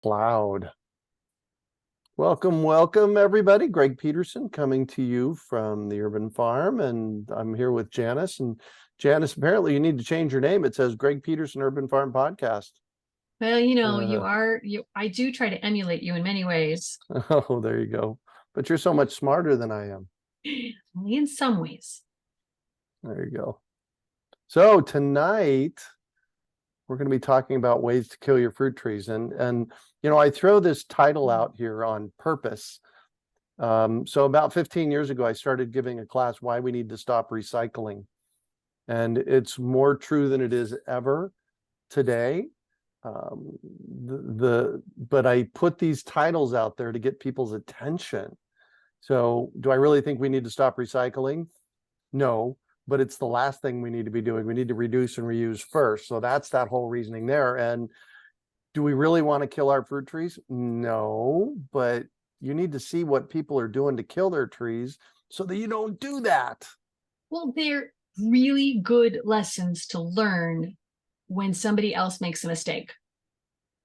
Cloud. Welcome, everybody. Greg Peterson coming to you from the Urban Farm, and I'm here with Janis. And Janis, apparently you need to change your name. It says Greg Peterson Urban Farm Podcast. Well, Uh, I do try to emulate you in many ways, oh, there you go. But you're so much smarter than I am. only in some ways. There you go. So tonight we're going to be talking about ways to kill your fruit trees, and I throw this title out here on purpose. So about 15 years ago, I started giving a class why we need to stop recycling. And it's more true than it is ever today. But I put these titles out there to get people's attention. So do I really think we need to stop recycling? No, but it's the last thing we need to be doing. We need to reduce and reuse first. So that's that whole reasoning there. And do we really want to kill our fruit trees? No, but you need to see what people are doing to kill their trees so that you don't do that. Well, they're really good lessons to learn when somebody else makes a mistake,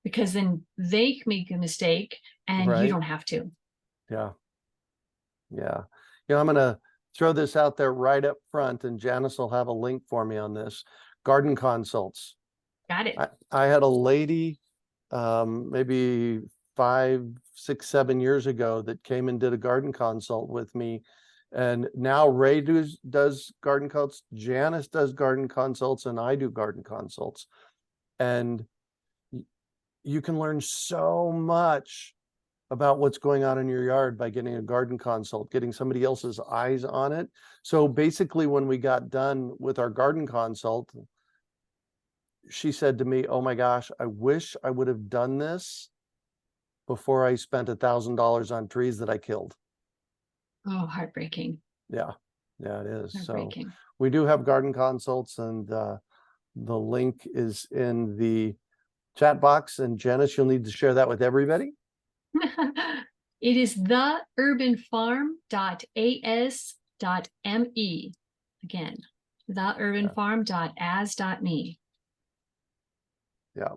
because then they make a mistake and you Right? don't have to. Yeah. Yeah. I'm going to throw this out there right up front, and Janis will have a link for me on this. Garden consults. Got it. I had a lady maybe 5, 6, 7 years ago that came and did a garden consult with me. And now Ray does garden consults, Janis does garden consults, and I do garden consults. And you can learn so much about what's going on in your yard by getting a garden consult, getting somebody else's eyes on it. So basically, when we got done with our garden consult, she said to me, "Oh my gosh, I wish I would have done this before I spent $1,000 on trees that I killed." Oh, heartbreaking. Yeah, it is. So Heartbreaking. we do have garden consults, and the link is in the chat box. And Janis, you'll need to share that with everybody. It is theurbanfarm.as.me. Again, theurbanfarm.as.me. Yeah.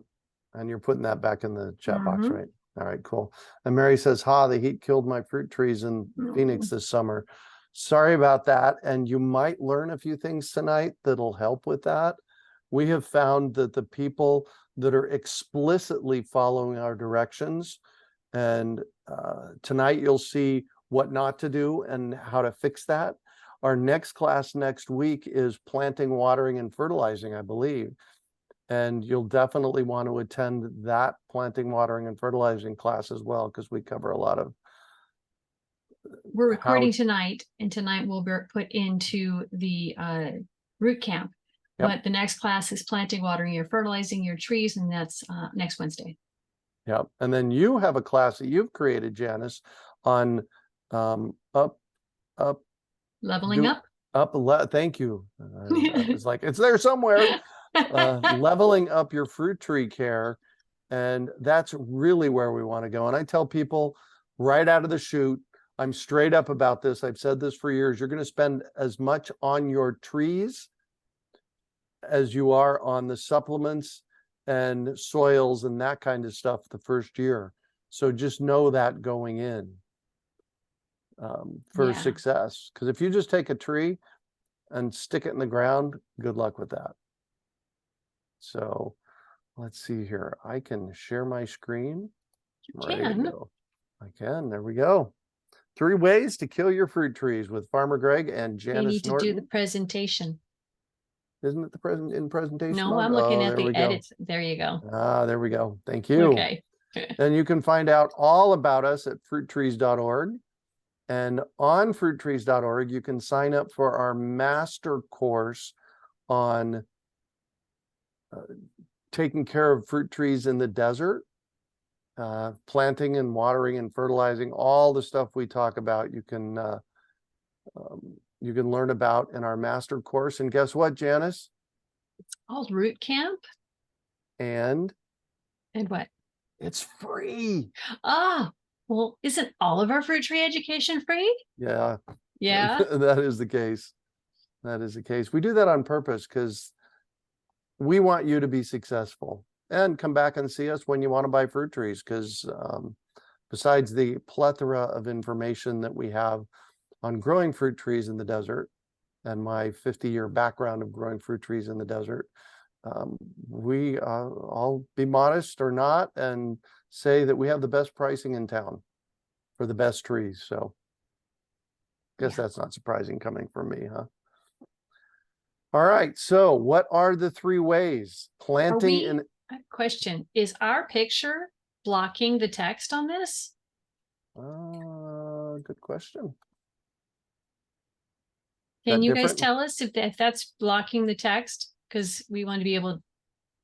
And you're putting that back in the chat box, Mhm. right? All right, cool. And Mary says, the heat killed my fruit trees in Phoenix this summer. Sorry about that. And you might learn a few things tonight that'll help with that. We have found that the people that are explicitly following our directions, and tonight you'll see what not to do and how to fix that. Our next class next week is planting, watering, and fertilizing, I believe. And you'll definitely want to attend that planting, watering, and fertilizing class as well, because we cover a lot of. We're recording tonight, and tonight will be put into the root camp. Yep. But the next class is planting, watering, or fertilizing your trees, and that's next Wednesday. Yep. And then you have a class that you've created, Janis, on leveling up. Thank you. I was like, it's there somewhere. Leveling up your fruit tree care. And that's really where we want to go. And I tell people right out of the chute, I'm straight up about this. I've said this for years. You're going to spend as much on your trees as you are on the supplements and soils and that kind of stuff the first year. So just know that going in for success. Because if you just take a tree and stick it in the ground, good luck with that. So let's see here. I can share my screen. You can. I can. There we go. 3 ways to kill your fruit trees with Farmer Greg and Janis Norton. You need to do the presentation. Isn't it the presentation? No, I'm looking at the edits. There you go. There we go. Thank you. Okay. And you can find out all about us at fruittrees.org. And on fruittrees.org, you can sign up for our master course on taking care of fruit trees in the desert, planting and watering and fertilizing, all the stuff we talk about. You can learn about in our master course. And guess what, Janis? It's called Root Camp. And what? It's free. Well, isn't all of our fruit tree education free? Yeah. Yeah. That is the case. That is the case. We do that on purpose because we want you to be successful. and come back and see us when you want to buy fruit trees, because besides the plethora of information that we have on growing fruit trees in the desert and my 50-year background of growing fruit trees in the desert, I'll be modest or not and say that we have the best pricing in town for the best trees. So guess that's not surprising coming from me, huh? All right. So what are the 3 ways? Planting in... Question, is our picture blocking the text on this? Good question. Can you guys tell us if that's blocking the text? Because we want to be able,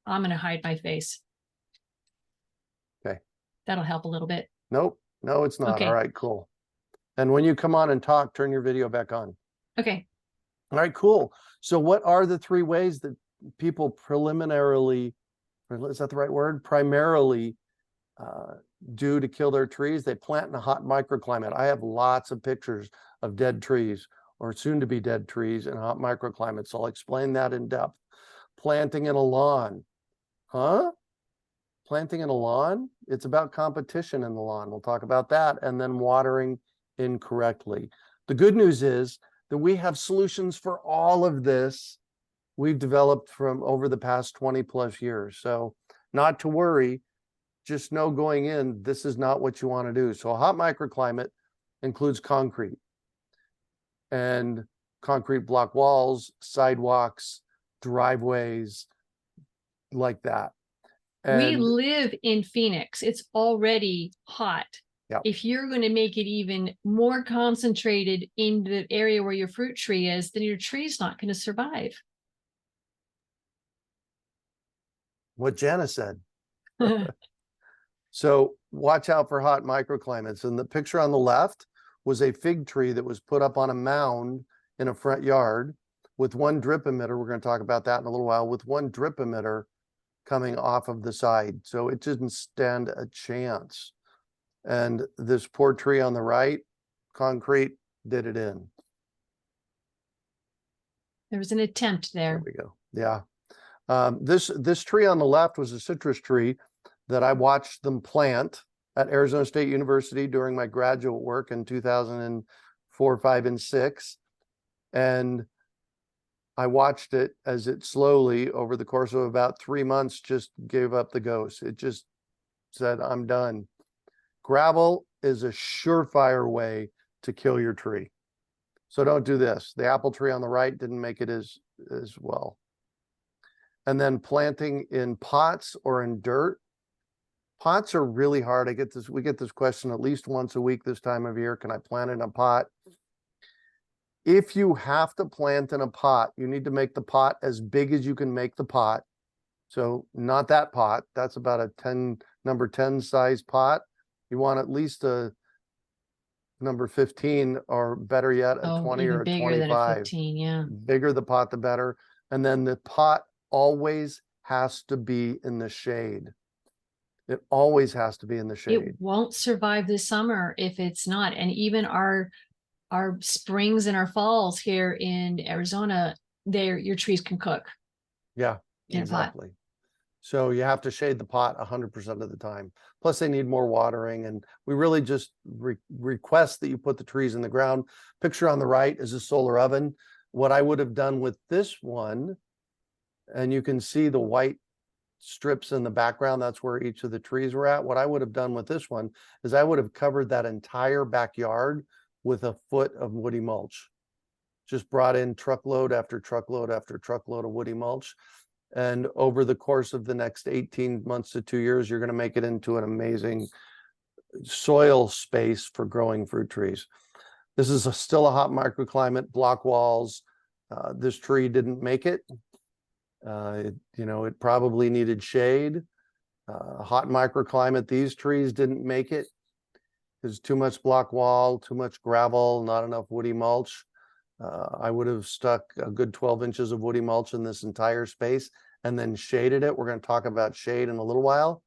I'm going to hide my face. Okay. That'll help a little bit. Nope. No, it's not. Okay. All right, cool. And when you come on and talk, turn your video back on. Okay. All right, cool. So what are the 3 ways that people preliminarily, is that the right word? Primarily do to kill their trees? They plant in a hot microclimate. I have lots of pictures of dead trees or soon to be dead trees in hot microclimates. So I'll explain that in depth. Planting in a lawn. Huh? Planting in a lawn? It's about competition in the lawn. We'll talk about that. And then watering incorrectly. The good news is that we have solutions for all of this we've developed from over the past 20 plus years. So not to worry, just know going in, this is not what you want to do. So a hot microclimate includes concrete and concrete block walls, sidewalks, driveways, like that. And we live in Phoenix. It's already hot. Yep. If you're going to make it even more concentrated in the area where your fruit tree is, then your tree's not going to survive. What Janis said. So watch out for hot microclimates. And the picture on the left was a fig tree that was put up on a mound in a front yard with one drip emitter. We're going to talk about that in a little while, with one drip emitter coming off of the side. So it didn't stand a chance. And this poor tree on the right, concrete, did it in. There was an attempt there. There we go. Yeah. This tree on the left was a citrus tree that I watched them plant at Arizona State University during my graduate work in 2004, 5, and 6. And I watched it as it slowly, over the course of about 3 months, just gave up the ghost. It just said, I'm done. Gravel is a surefire way to kill your tree. So don't do this. The apple tree on the right didn't make it as well. And then planting in pots or in dirt. Pots are really hard. We get this question at least once a week this time of year. Can I plant in a pot? If you have to plant in a pot, you need to make the pot as big as you can make the pot. So not that pot. That's about a number 10 size pot. You want at least a number 15, or better yet, a 20 or a 25. Than a 15, yeah. Bigger the pot, the better. And then the pot always has to be in the shade. It always has to be in the shade. It won't survive this summer if it's not. And even our springs and our falls here in Arizona, your trees can cook. Yeah, exactly. So you have to shade the pot 100% of the time. Plus they need more watering, and we really just request that you put the trees in the ground. Picture on the right is a solar oven. What I would have done with this one, and you can see the white strips in the background, that's where each of the trees were at. What I would have done with this one is I would have covered that entire backyard with a foot of woody mulch. Just brought in truckload after truckload after truckload of woody mulch. And over the course of the next 18 months to 2 years, you're going to make it into an amazing soil space for growing fruit trees. This is still a hot microclimate, block walls. This tree didn't make it. It probably needed shade. Hot microclimate, these trees didn't make it. There's too much block wall, too much gravel, not enough woody mulch. I would have stuck a good 12 inches of woody mulch in this entire space and then shaded it. We're going to talk about shade in a little while.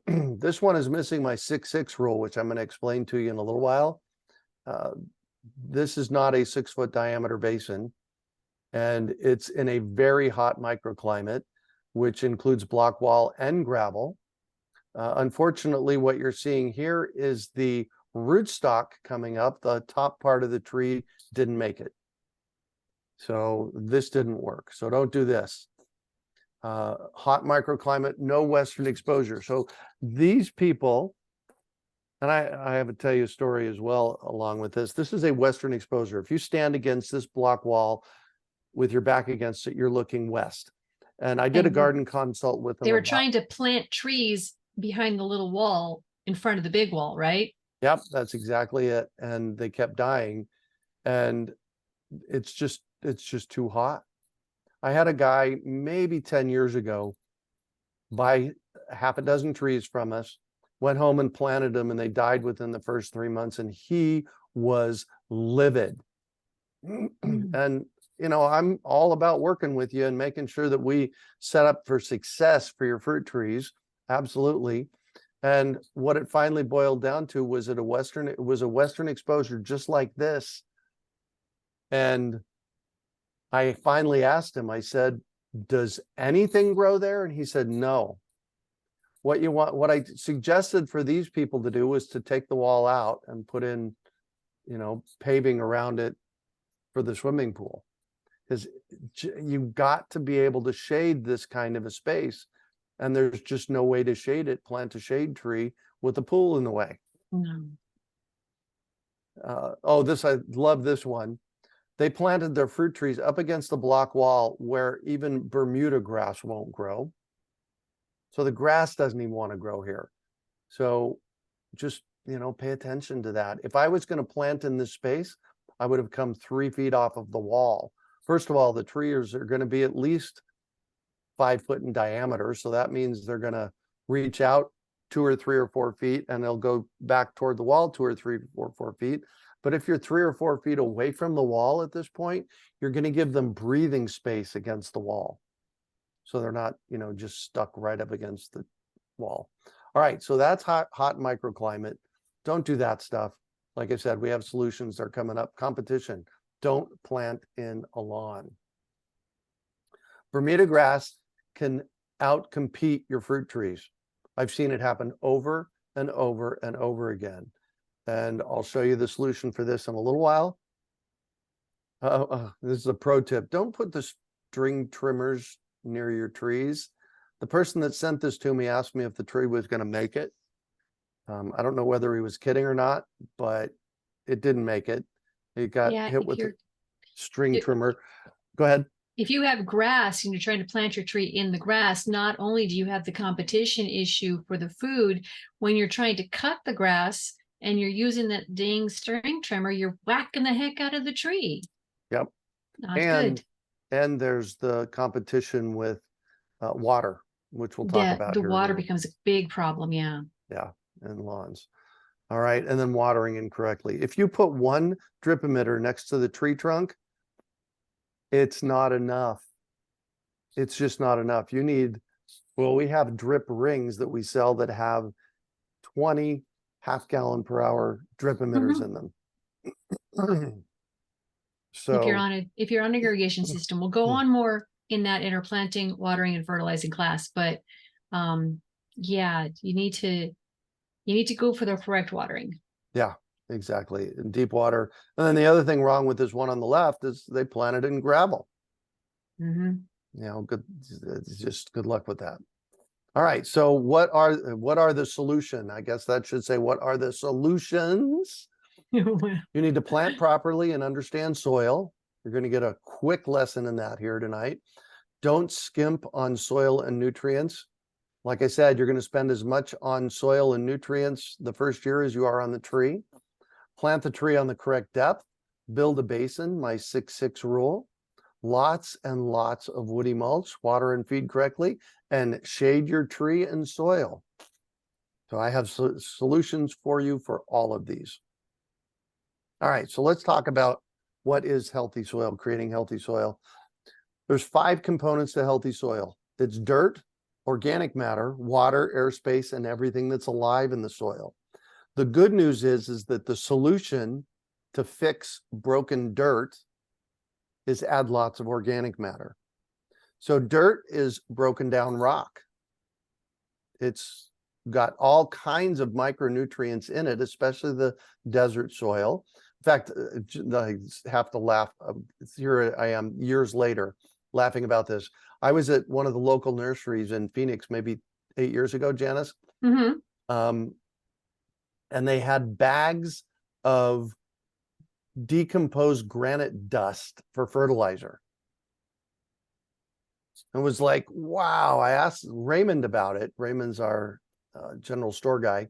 This one is missing my 6-6 rule, which I'm going to explain to you in a little while. This is not a 6-foot diameter basin, and it's in a very hot microclimate. which includes block wall and gravel. Unfortunately, what you're seeing here is the rootstock coming up. The top part of the tree didn't make it. So this didn't work. So don't do this. Hot microclimate, no western exposure. So these people, and I have to tell you a story as well along with this. This is a western exposure. If you stand against this block wall with your back against it, you're looking west. And I did a garden consult with them. They were trying to plant trees behind the little wall in front of the big wall, right? Yep, that's exactly it. And they kept dying. And it's just too hot. I had a guy maybe 10 years ago buy half a dozen trees from us, went home and planted them, and they died within the first 3 months, and he was livid. And I'm all about working with you and making sure that we set up for success for your fruit trees. Absolutely. And what it finally boiled down to was it was a western exposure just like this. And I finally asked him, I said, does anything grow there? And he said, no. What I suggested for these people to do was to take the wall out and put in, paving around it for the swimming pool. Because you've got to be able to shade this kind of a space. And there's just no way to shade it, plant a shade tree with a pool in the way. No. I love this one. They planted their fruit trees up against the block wall where even Bermuda grass won't grow. So the grass doesn't even want to grow here. So just, pay attention to that. If I was going to plant in this space, I would have come 3 feet off of the wall. First of all, the trees are going to be at least 5 foot in diameter. So that means they're going to reach out 2 or 3 or 4 feet, and they'll go back toward the wall 2 or 3 or 4 feet. But if you're 3 or 4 feet away from the wall at this point, you're going to give them breathing space against the wall. So they're not, just stuck right up against the wall. All right, so that's hot microclimate. Don't do that stuff. Like I said, we have solutions that are coming up. Competition. Don't plant in a lawn. Bermuda grass can outcompete your fruit trees. I've seen it happen over and over and over again. And I'll show you the solution for this in a little while. This is a pro tip. Don't put the string trimmers near your trees. The person that sent this to me asked me if the tree was going to make it. I don't know whether he was kidding or not, but it didn't make it. It got hit with a string trimmer. Go ahead. If you have grass and you're trying to plant your tree in the grass, not only do you have the competition issue for the food, when you're trying to cut the grass and you're using that dang string trimmer, you're whacking the heck out of the tree. Yep. Not good. And there's the competition with water, which we'll talk about. The water becomes a big problem. Yeah. Yeah. And lawns. All right. And then watering incorrectly. If you put one drip emitter next to the tree trunk, it's not enough. It's just not enough. You need, we have drip rings that we sell that have 20 half-gallon per hour drip emitters in them. So if you're on an irrigation system, we'll go on more in that interplanting, watering, and fertilizing class. But yeah, you need to go for the correct watering. Yeah, exactly. In deep water. And then the other thing wrong with this one on the left is they planted it in gravel. Good. Just good luck with that. All right. So what are the solution? I guess that should say, what are the solutions? You need to plant properly and understand soil. You're going to get a quick lesson in that here tonight. Don't skimp on soil and nutrients. Like I said, you're going to spend as much on soil and nutrients the first year as you are on the tree. Plant the tree on the correct depth. Build a basin, my 6-6 rule. Lots and lots of woody mulch, water and feed correctly, and shade your tree and soil. So I have solutions for you for all of these. All right, so let's talk about what is healthy soil, creating healthy soil. There's 5 components to healthy soil. It's dirt, organic matter, water, airspace, and everything that's alive in the soil. The good news is that the solution to fix broken dirt is add lots of organic matter. So dirt is broken down rock. It's got all kinds of micronutrients in it, especially the desert soil. In fact, I have to laugh. Here I am years later laughing about this. I was at one of the local nurseries in Phoenix, maybe 8 years ago, Janis. Mhm. And they had bags of decomposed granite dust for fertilizer. It was like, wow. I asked Raymond about it. Raymond's our general store guy.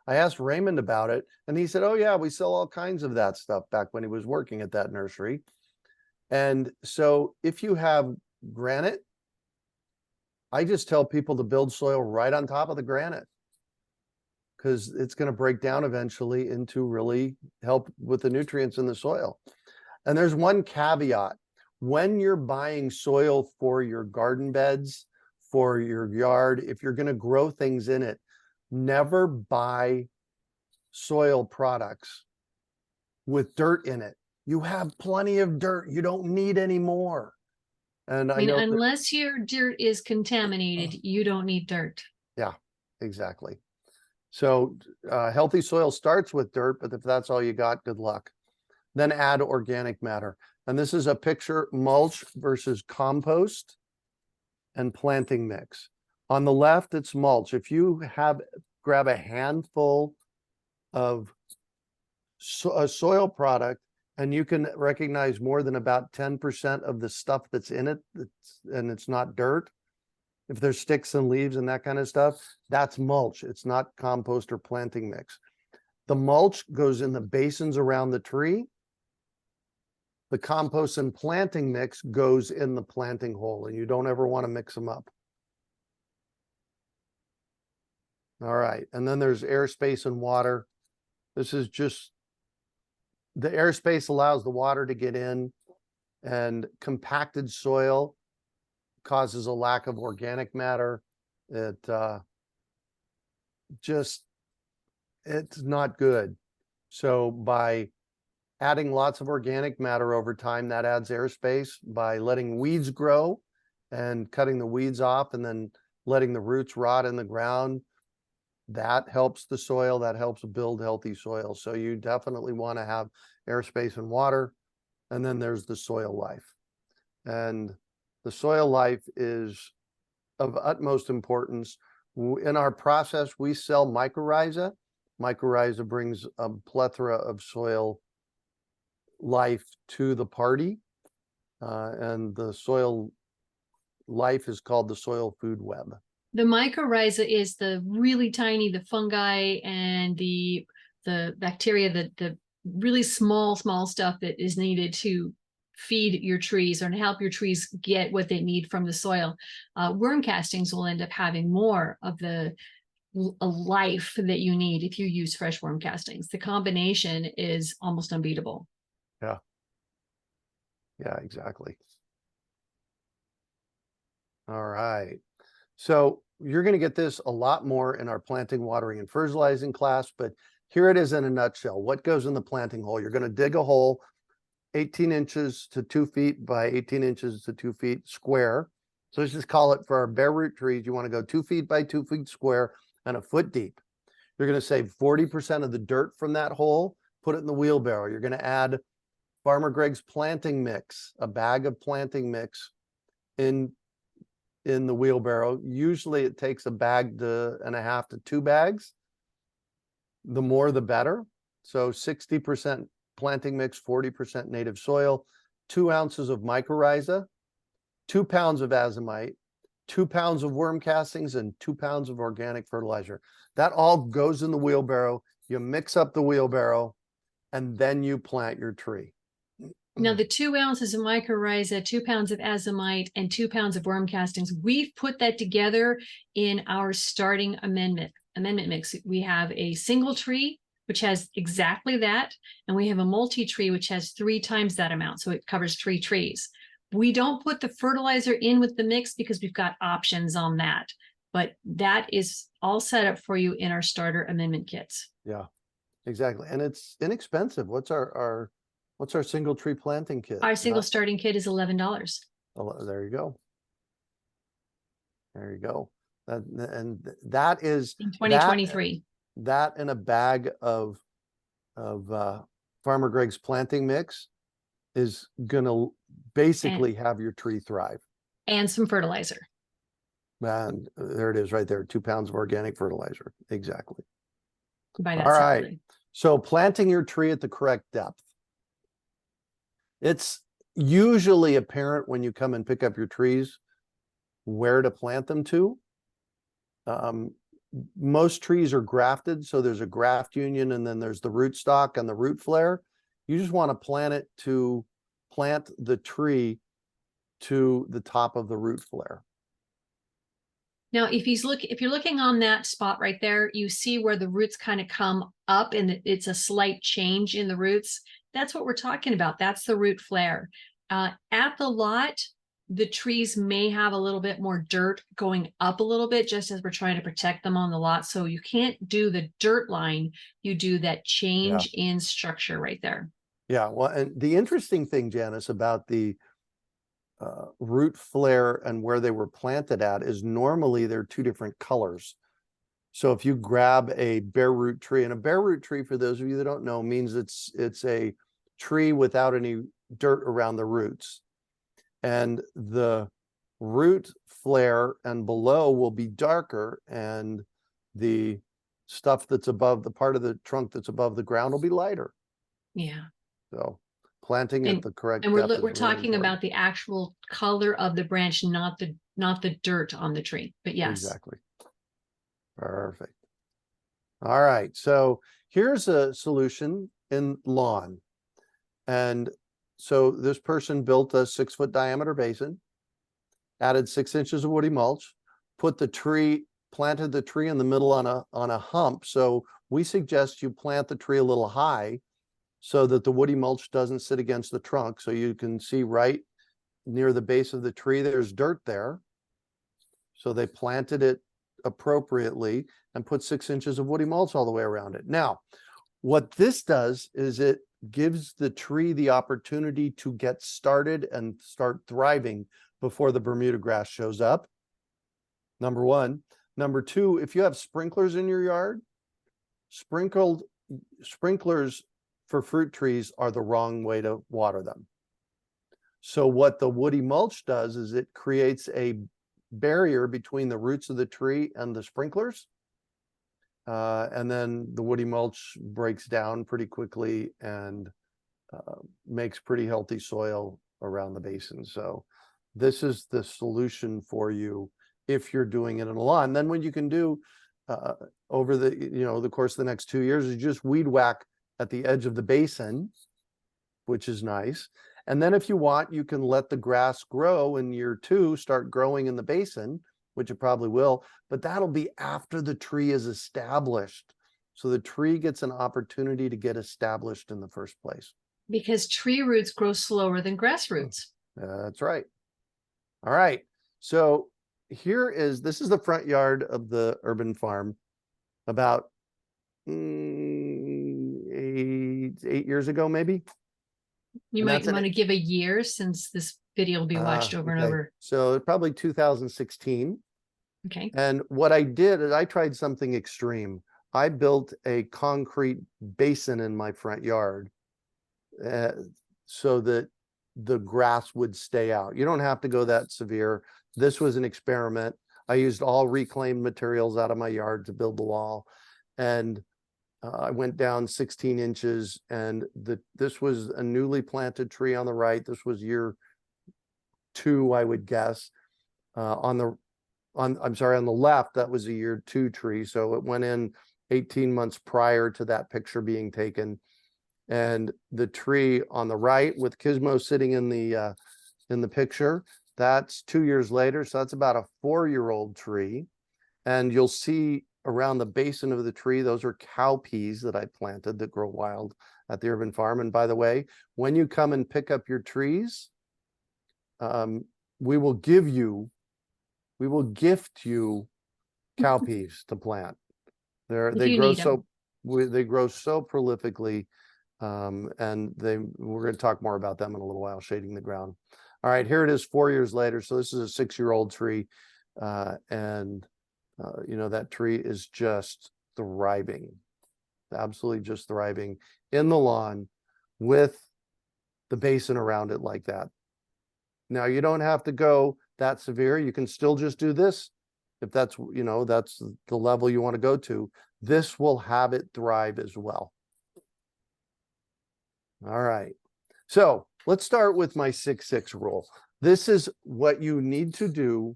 I asked Raymond about it, and he said, oh yeah, we sell all kinds of that stuff, back when he was working at that nursery. And so if you have granite, I just tell people to build soil right on top of the granite, because it's going to break down eventually into really help with the nutrients in the soil. And there's one caveat. When you're buying soil for your garden beds, for your yard, if you're going to grow things in it, never buy soil products with dirt in it. You have plenty of dirt. You don't need any more. And I mean, unless your dirt is contaminated, you don't need dirt. Yeah, exactly. So healthy soil starts with dirt, but if that's all you got, good luck. Then add organic matter. And this is a picture: mulch versus compost and planting mix. On the left, it's mulch. If you grab a handful of a soil product, and you can recognize more than about 10% of the stuff that's in it, and it's not dirt. If there's sticks and leaves and that kind of stuff, that's mulch. It's not compost or planting mix. The mulch goes in the basins around the tree. The compost and planting mix goes in the planting hole, and you don't ever want to mix them up. All right. And then there's airspace and water. This is just the airspace allows the water to get in, and compacted soil causes a lack of organic matter. It's not good. So by adding lots of organic matter over time, that adds airspace. By letting weeds grow and cutting the weeds off and then letting the roots rot in the ground, that helps the soil, that helps build healthy soil. So you definitely want to have airspace and water. And then there's the soil life. And the soil life is of utmost importance. In our process, we sell mycorrhiza. Mycorrhiza brings a plethora of soil life to the party. And the soil life is called the soil food web. The mycorrhiza is the really tiny, the fungi and the bacteria, the really small stuff that is needed to feed your trees or to help your trees get what they need from the soil. Worm castings will end up having more of the life that you need if you use fresh worm castings. The combination is almost unbeatable. Yeah. Yeah, exactly. All right. So you're going to get this a lot more in our planting, watering, and fertilizing class, but here it is in a nutshell. What goes in the planting hole? You're going to dig a hole 18 inches to 2 feet by 18 inches to 2 feet square. So let's just call it, for our bare root trees, you want to go 2 feet by 2 feet square and a foot deep. You're going to save 40% of the dirt from that hole, put it in the wheelbarrow. You're going to add Farmer Greg's planting mix, a bag of planting mix in the wheelbarrow. Usually it takes a bag and a half to 2 bags. The more, the better. So 60% planting mix, 40% native soil, 2 ounces of mycorrhiza, 2 pounds of azomite, 2 pounds of worm castings, and 2 pounds of organic fertilizer. That all goes in the wheelbarrow. You mix up the wheelbarrow, and then you plant your tree. Now, the 2 ounces of mycorrhiza, 2 pounds of azomite, and 2 pounds of worm castings, we've put that together in our starting amendment mix. We have a single tree, which has exactly that, and we have a multi-tree, which has 3 times that amount. So it covers 3 trees. We don't put the fertilizer in with the mix because we've got options on that, but that is all set up for you in our starter amendment kits. Yeah, exactly. And it's inexpensive. What's our single tree planting kit? Our single starting kit is $11. Oh, there you go. There you go. That is In 2023. that in a bag of Farmer Greg's planting mix is gonna basically have your tree thrive. And some fertilizer. And there it is right there, 2 pounds of organic fertilizer. Exactly. Buy that All right. separately. So planting your tree at the correct depth. It's usually apparent when you come and pick up your trees where to plant them to. Most trees are grafted, so there's a graft union and then there's the rootstock and the root flare. You just want to plant the tree to the top of the root flare. Now, if you're looking on that spot right there, you see where the roots kind of come up and it's a slight change in the roots. That's what we're talking about. That's the root flare. At the lot, the trees may have a little bit more dirt going up a little bit, just as we're trying to protect them on the lot. So you can't do the dirt line. You do that change in structure right there. Yeah, well, and the interesting thing, Janis, about the root flare and where they were planted at is normally they're 2 different colors. So if you grab a bare root tree, and a bare root tree, for those of you that don't know, means it's a tree without any dirt around the roots. And the root flare and below will be darker, and the stuff that's above, the part of the trunk that's above the ground, will be lighter. Yeah. So planting at the correct and depth we're is really talking important. about the actual color of the branch, not the dirt on the tree. But yes. Exactly. Perfect. All right. So here's a solution in lawn. And so this person built a 6-foot diameter basin, added 6 inches of woody mulch, planted the tree in the middle on a hump. So we suggest you plant the tree a little high so that the woody mulch doesn't sit against the trunk. So you can see right near the base of the tree, there's dirt there. So they planted it appropriately and put 6 inches of woody mulch all the way around it. Now, what this does is it gives the tree the opportunity to get started and start thriving before the Bermuda grass shows up. Number one. Number two, if you have sprinklers in your yard, sprinklers for fruit trees are the wrong way to water them. So what the woody mulch does is it creates a barrier between the roots of the tree and the sprinklers. And then the woody mulch breaks down pretty quickly and makes pretty healthy soil around the basin. So this is the solution for you if you're doing it in a lawn. Then what you can do over the course of the next 2 years is just weed whack at the edge of the basin, which is nice. And then if you want, you can let the grass grow in year 2, start growing in the basin, which it probably will, but that'll be after the tree is established. So the tree gets an opportunity to get established in the first place. Because tree roots grow slower than grass roots. That's right. All right. So this is the front yard of the urban farm about 8 years ago, maybe. You might want to give a year, since this video will be watched over and over. So probably 2016. Okay. And what I did is I tried something extreme. I built a concrete basin in my front yard so that the grass would stay out. You don't have to go that severe. This was an experiment. I used all reclaimed materials out of my yard to build the wall. And I went down 16 inches, and this was a newly planted tree on the right. This was year 2, I would guess. On the left, that was a year 2 tree. So it went in 18 months prior to that picture being taken. And the tree on the right with Gizmo sitting in the picture, that's 2 years later. So that's about a 4-year-old tree. And you'll see around the basin of the tree, those are cow peas that I planted that grow wild at the urban farm. And by the way, when you come and pick up your trees, we will gift you cow peas to plant. They grow so prolifically, and we're going to talk more about them in a little while, shading the ground. All right, here it is 4 years later. So this is a 6-year-old tree. And you know, that tree is just thriving, absolutely just thriving in the lawn with the basin around it like that. Now, you don't have to go that severe. You can still just do this if that's, you know, that's the level you want to go to. This will have it thrive as well. All right. So let's start with my 6-6 rule. This is what you need to do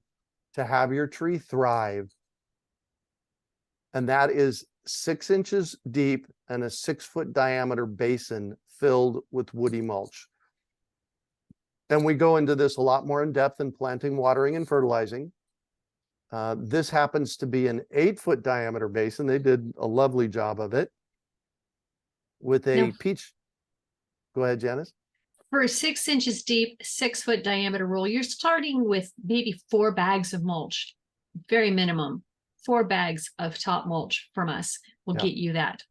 to have your tree thrive. And that is 6 inches deep and a 6-foot diameter basin filled with woody mulch. And we go into this a lot more in depth in planting, watering, and fertilizing. This happens to be an 8-foot diameter basin. They did a lovely job of it with a Now, peach. Go ahead, Janis. for a 6 inches deep, 6-foot diameter roll, you're starting with maybe 4 bags of mulch, very minimum. 4 bags of top mulch from us will Yeah. get you that.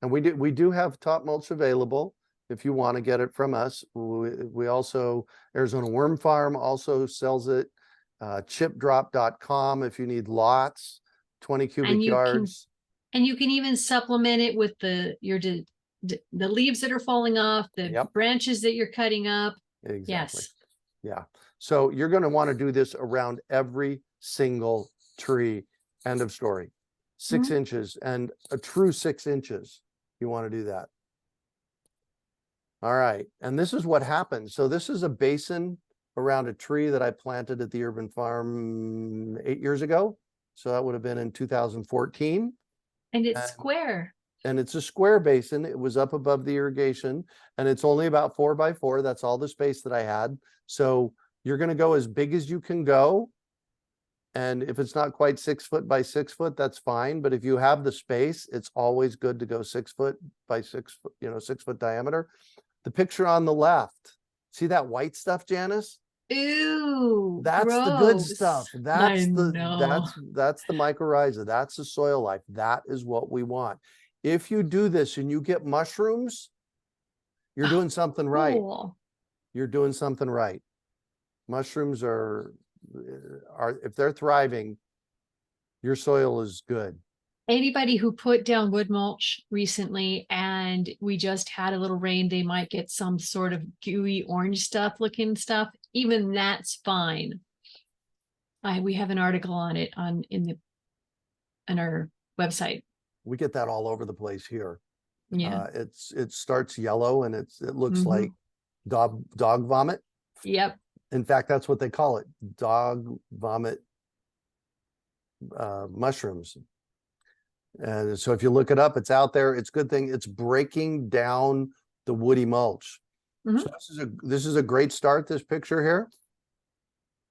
And we do have top mulch available if you want to get it from us. We also, Arizona Worm Farm also sells it. Chipdrop.com if you need lots, 20 cubic And yards. And you can even supplement it with the leaves that are falling off, the Yep. branches that you're cutting up. Exactly. Yes. Yeah. So you're going to want to do this around every single tree. End of story. 6 Mhm. inches and a true 6 inches. You want to do that. All right. And this is what happens. So this is a basin around a tree that I planted at the urban farm 8 years ago. So that would have been in 2014. And it's And- square. And it's a square basin. It was up above the irrigation and it's only about 4 by 4. That's all the space that I had. So you're going to go as big as you can go. And if it's not quite 6 foot by 6 foot, that's fine. But if you have the space, it's always good to go 6 foot by 6 foot, 6 foot diameter. The picture on the left, see that white stuff, Janis? Ooh, That's the good gross. stuff. I That's know. the mycorrhiza. That's the soil life. That is what we want. If you do this and you get mushrooms, you're doing something right. Cool. You're doing something right. Mushrooms are if they're thriving, your soil is good. Anybody who put down wood mulch recently and we just had a little rain, they might get some sort of gooey orange stuff looking stuff. Even that's fine. We have an article on it on our website. We get that all over the place here. Yeah. It starts yellow and it looks Mhm. like dog vomit. Yep. In fact, that's what they call it, dog vomit mushrooms. And so if you look it up, it's out there. It's a good thing. It's breaking down the woody mulch. Mhm. So this is a great start, this picture here.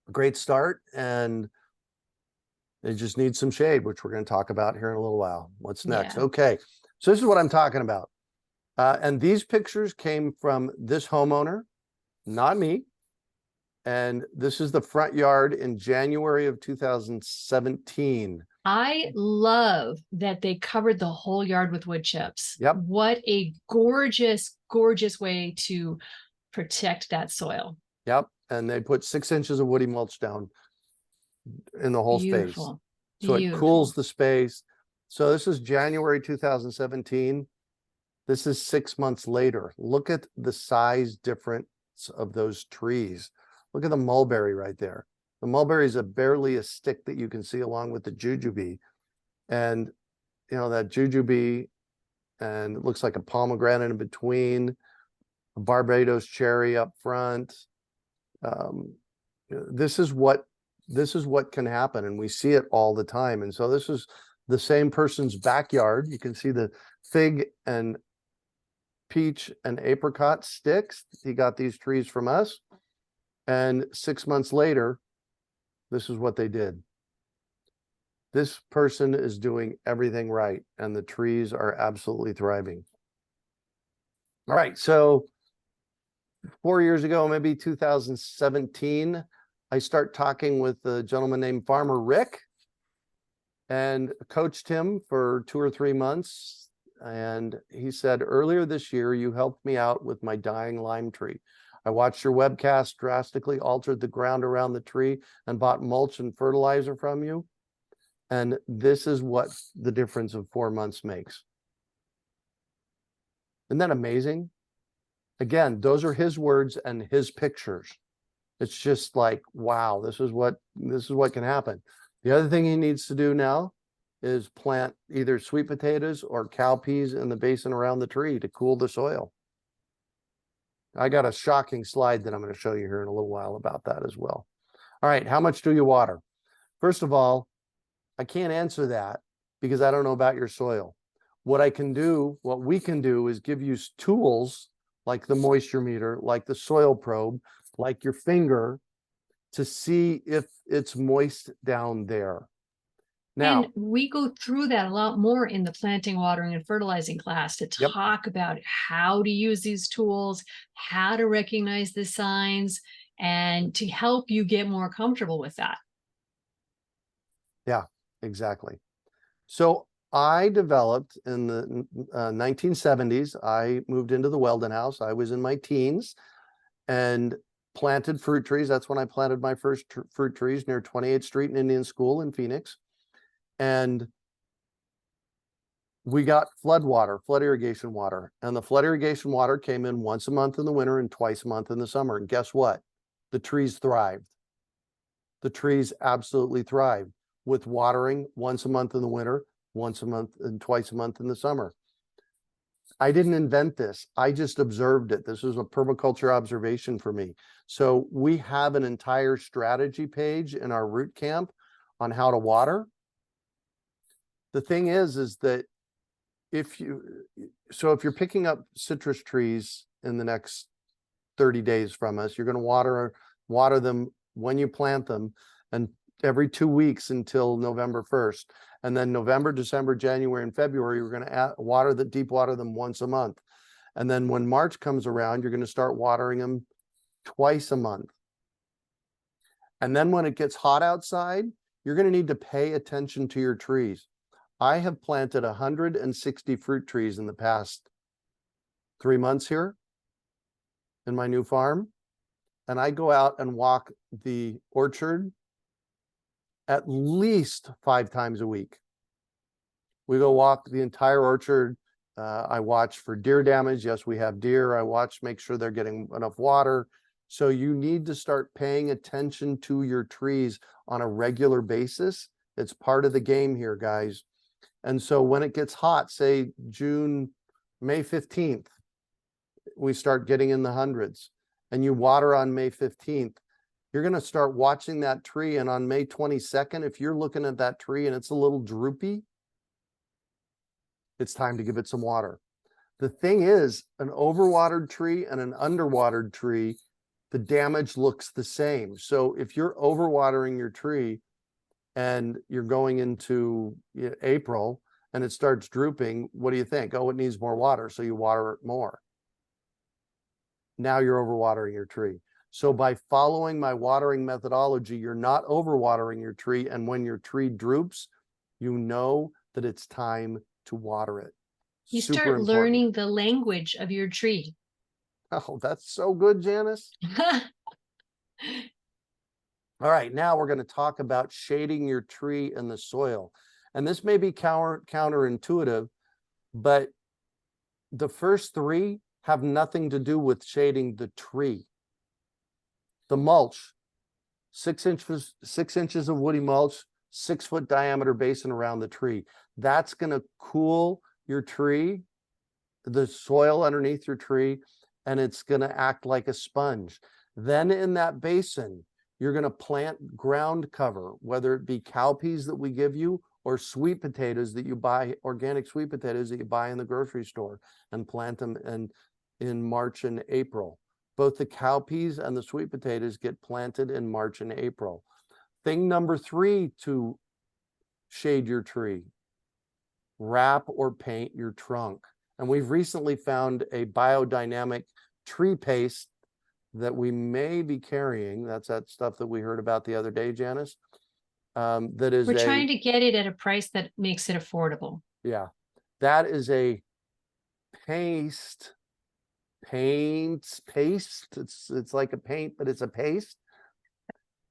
A great start. And it just needs some shade, which we're going to talk about here in a little while. What's next? Yeah. Okay. So this is what I'm talking about. And these pictures came from this homeowner, not me. And this is the front yard in January of 2017. I love that they covered the whole yard with wood chips. Yep. What a gorgeous, gorgeous way to protect that soil. Yep. And they put 6 inches of woody mulch down in the whole space. Beautiful. So it Beautiful. cools the space. So this is January 2017. This is 6 months later. Look at the size difference of those trees. Look at the mulberry right there. The mulberry is barely a stick that you can see along with the jujube. And, that jujube, and it looks like a pomegranate in between, a Barbados cherry up front. This is what can happen, and we see it all the time. And so this is the same person's backyard. You can see the fig and peach and apricot sticks. He got these trees from us. And 6 months later, this is what they did. This person is doing everything right, and the trees are absolutely thriving. All right, so 4 years ago, maybe 2017, I start talking with a gentleman named Farmer Rick and coached him for 2 or 3 months. And he said, earlier this year, you helped me out with my dying lime tree. I watched your webcast drastically altered the ground around the tree and bought mulch and fertilizer from you. And this is what the difference of 4 months makes. Isn't that amazing? Again, those are his words and his pictures. It's just like, wow, this is what can happen. The other thing he needs to do now is plant either sweet potatoes or cowpeas in the basin around the tree to cool the soil. I got a shocking slide that I'm going to show you here in a little while about that as well. All right, how much do you water? First of all, I can't answer that because I don't know about your soil. What we can do is give you tools like the moisture meter, like the soil probe, like your finger, to see if it's moist down there. Now, and we go through that a lot more in the planting, watering, and fertilizing class to Yep. talk about how to use these tools, how to recognize the signs, and to help you get more comfortable with that. yeah, exactly. So I developed in the 1970s, I moved into the Weldon house. I was in my teens and planted fruit trees. That's when I planted my first fruit trees near 28th Street and Indian School in Phoenix. And we got flood irrigation water. And the flood irrigation water came in once a month in the winter and twice a month in the summer. And guess what? The trees thrived. The trees absolutely thrived with watering once a month in the winter, once a month and twice a month in the summer. I didn't invent this. I just observed it. This was a permaculture observation for me. So we have an entire strategy page in our root camp on how to water. The thing is that if you're picking up citrus trees in the next 30 days from us, you're going to water them when you plant them, and every 2 weeks until November 1st. And then November, December, January, and February, we're going to deep water them once a month. And then when March comes around, you're going to start watering them twice a month. And then when it gets hot outside, you're going to need to pay attention to your trees. I have planted 160 fruit trees in the past 3 months here in my new farm. And I go out and walk the orchard at least 5 times a week. We go walk the entire orchard. I watch for deer damage. Yes, we have deer. I watch, make sure they're getting enough water. So you need to start paying attention to your trees on a regular basis. It's part of the game here, guys. And so when it gets hot, say May 15th, we start getting in the hundreds, and you water on May 15th, you're going to start watching that tree. And on May 22nd, if you're looking at that tree and it's a little droopy, it's time to give it some water. The thing is, an overwatered tree and an underwatered tree, the damage looks the same. So if you're overwatering your tree and you're going into April and it starts drooping, what do you think? Oh, it needs more water. So you water it more. Now you're overwatering your tree. So by following my watering methodology, you're not overwatering your tree. And when your tree droops, you know that it's time to water it. You Super start important. learning the language of your tree. Oh, that's so good, Janis. All right, now we're going to talk about shading your tree in the soil. And this may be counterintuitive, but the first 3 have nothing to do with shading the tree. The mulch, 6 inches of woody mulch, 6-foot diameter basin around the tree. That's going to cool your tree, the soil underneath your tree, and it's going to act like a sponge. Then in that basin, you're going to plant ground cover, whether it be cowpeas that we give you or sweet potatoes that you buy, organic sweet potatoes that you buy in the grocery store, and plant them in March and April. Both the cowpeas and the sweet potatoes get planted in March and April. Thing number 3 to shade your tree: wrap or paint your trunk. And we've recently found a biodynamic tree paste that we may be carrying. That's that stuff that we heard about the other day, Janis. That is We're trying to get it at a price that makes it affordable. Yeah, that is a paste paste. It's like a paint, but it's a paste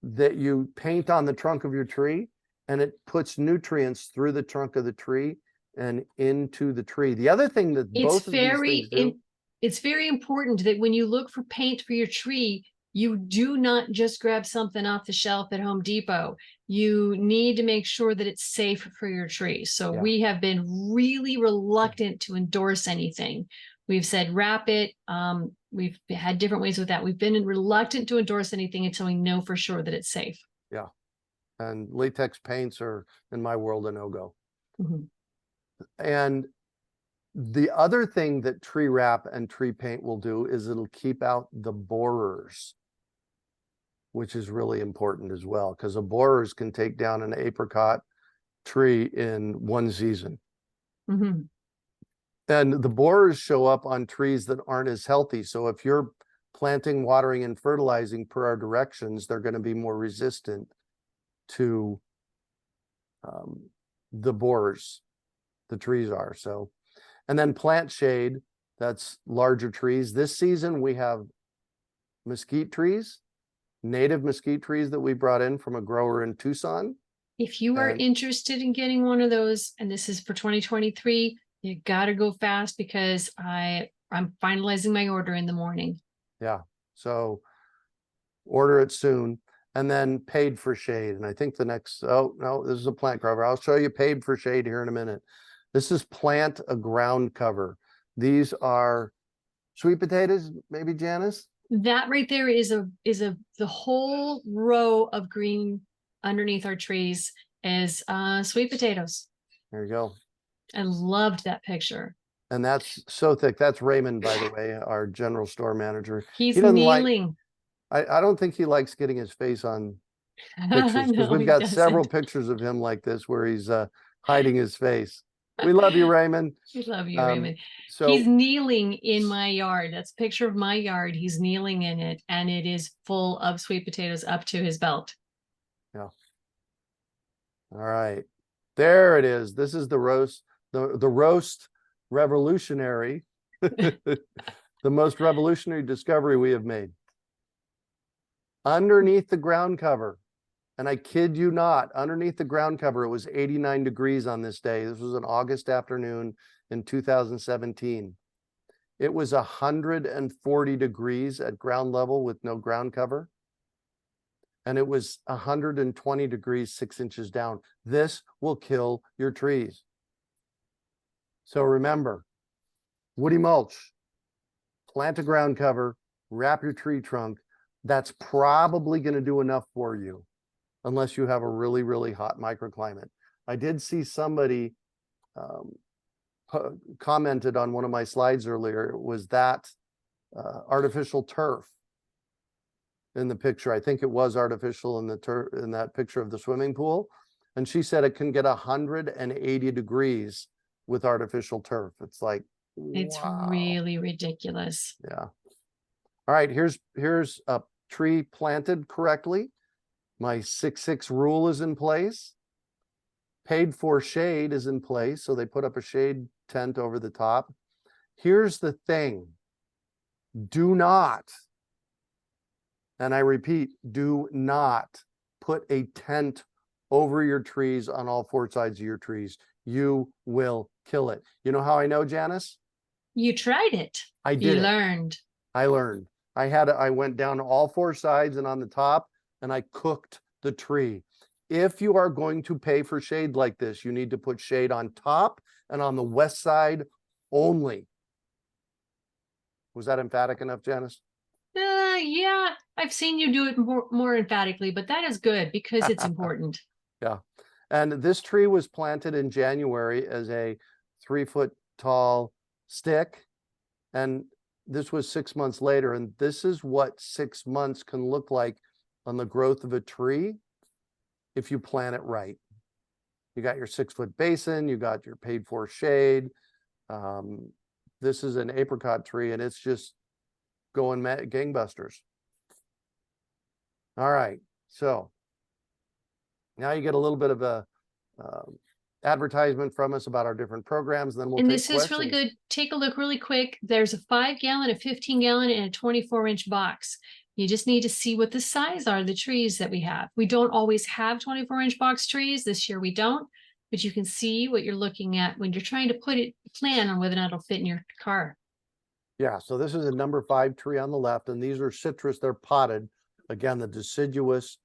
that you paint on the trunk of your tree, and it puts nutrients through the trunk of the tree and into the tree. The other thing that both of these things do, it's very important that when you look for paint for your tree, you do not just grab something off the shelf at Home Depot. You need to make sure that it's safe for your tree. So Yeah. we have been really reluctant to endorse anything. We've said wrap it. We've had different ways with that. We've been reluctant to endorse anything until we know for sure that it's safe. yeah. And latex paints are, in my world, a no-go. Mhm. And the other thing that tree wrap and tree paint will do is it'll keep out the borers, which is really important as well, because the borers can take down an apricot tree in one season. Mhm. And the borers show up on trees that aren't as healthy. So if you're planting, watering, and fertilizing per our directions, they're going to be more resistant to the borers. The trees are. So, and then plant shade, that's larger trees. This season we have mesquite trees, native mesquite trees that we brought in from a grower in Tucson. If you are And- interested in getting one of those, and this is for 2023, you got to go fast because I'm finalizing my order in the morning. Yeah. So order it soon. And then paid for shade. And I think the next, oh no, this is a plant cover. I'll show you paid for shade here in a minute. This is plant a ground cover. These are sweet potatoes, maybe, Janis? That right there is the whole row of green underneath our trees is sweet potatoes. There you go. I loved that picture. And that's so thick. That's Raymond, by the way, our general store manager. He's He doesn't like, kneeling. I don't think he likes getting his face on pictures, because No, we've he got doesn't. several pictures of him like this where he's hiding his face. We love you, Raymond. We love you, Um, Raymond. So He's kneeling in my yard. That's a picture of my yard. He's kneeling in it, and it is full of sweet potatoes up to his belt. yeah. All right. There it is. This is the roast, the roast revolutionary, the most revolutionary discovery we have made. Underneath the ground cover, and I kid you not, underneath the ground cover, it was 89 degrees on this day. This was an August afternoon in 2017. It was 140 degrees at ground level with no ground cover. And it was 120 degrees, 6 inches down. This will kill your trees. So remember, woody mulch, plant a ground cover, wrap your tree trunk. That's probably going to do enough for you, unless you have a really, really hot microclimate. I did see somebody commented on one of my slides earlier, was that artificial turf in the picture. I think it was artificial in the in that picture of the swimming pool. And she said it can get 180 degrees with artificial turf. It's like, It's wow. really ridiculous. Yeah. All right, here's a tree planted correctly. My 6-6 rule is in place. Paid for shade is in place. So they put up a shade tent over the top. Here's the thing. Do not, and I repeat, do not put a tent over your trees on all 4 sides of your trees. You will kill it. You know how I know, Janis? You tried it. I did. You it. learned. I learned. I went down all 4 sides and on the top, and I cooked the tree. If you are going to pay for shade like this, you need to put shade on top and on the west side only. Was that emphatic enough, Janis? Yeah, I've seen you do it more emphatically, but that is good because it's important. Yeah. And this tree was planted in January as a 3-foot tall stick. And this was 6 months later. And this is what 6 months can look like on the growth of a tree if you plant it right. You got your 6-foot basin, you got your paid for shade. This is an apricot tree and it's just going gangbusters. All right. So now you get a little bit of a advertisement from us about our different programs, then we'll And take this is really questions. good. Take a look really quick. There's a 5-gallon, a 15-gallon, and a 24-inch box. You just need to see what the size are of the trees that we have. We don't always have 24-inch box trees. This year we don't, but you can see what you're looking at when you're trying to plan on whether or not it'll fit in your car. Yeah, so this is a number 5 tree on the left, and these are citrus, they're potted. Again, the deciduous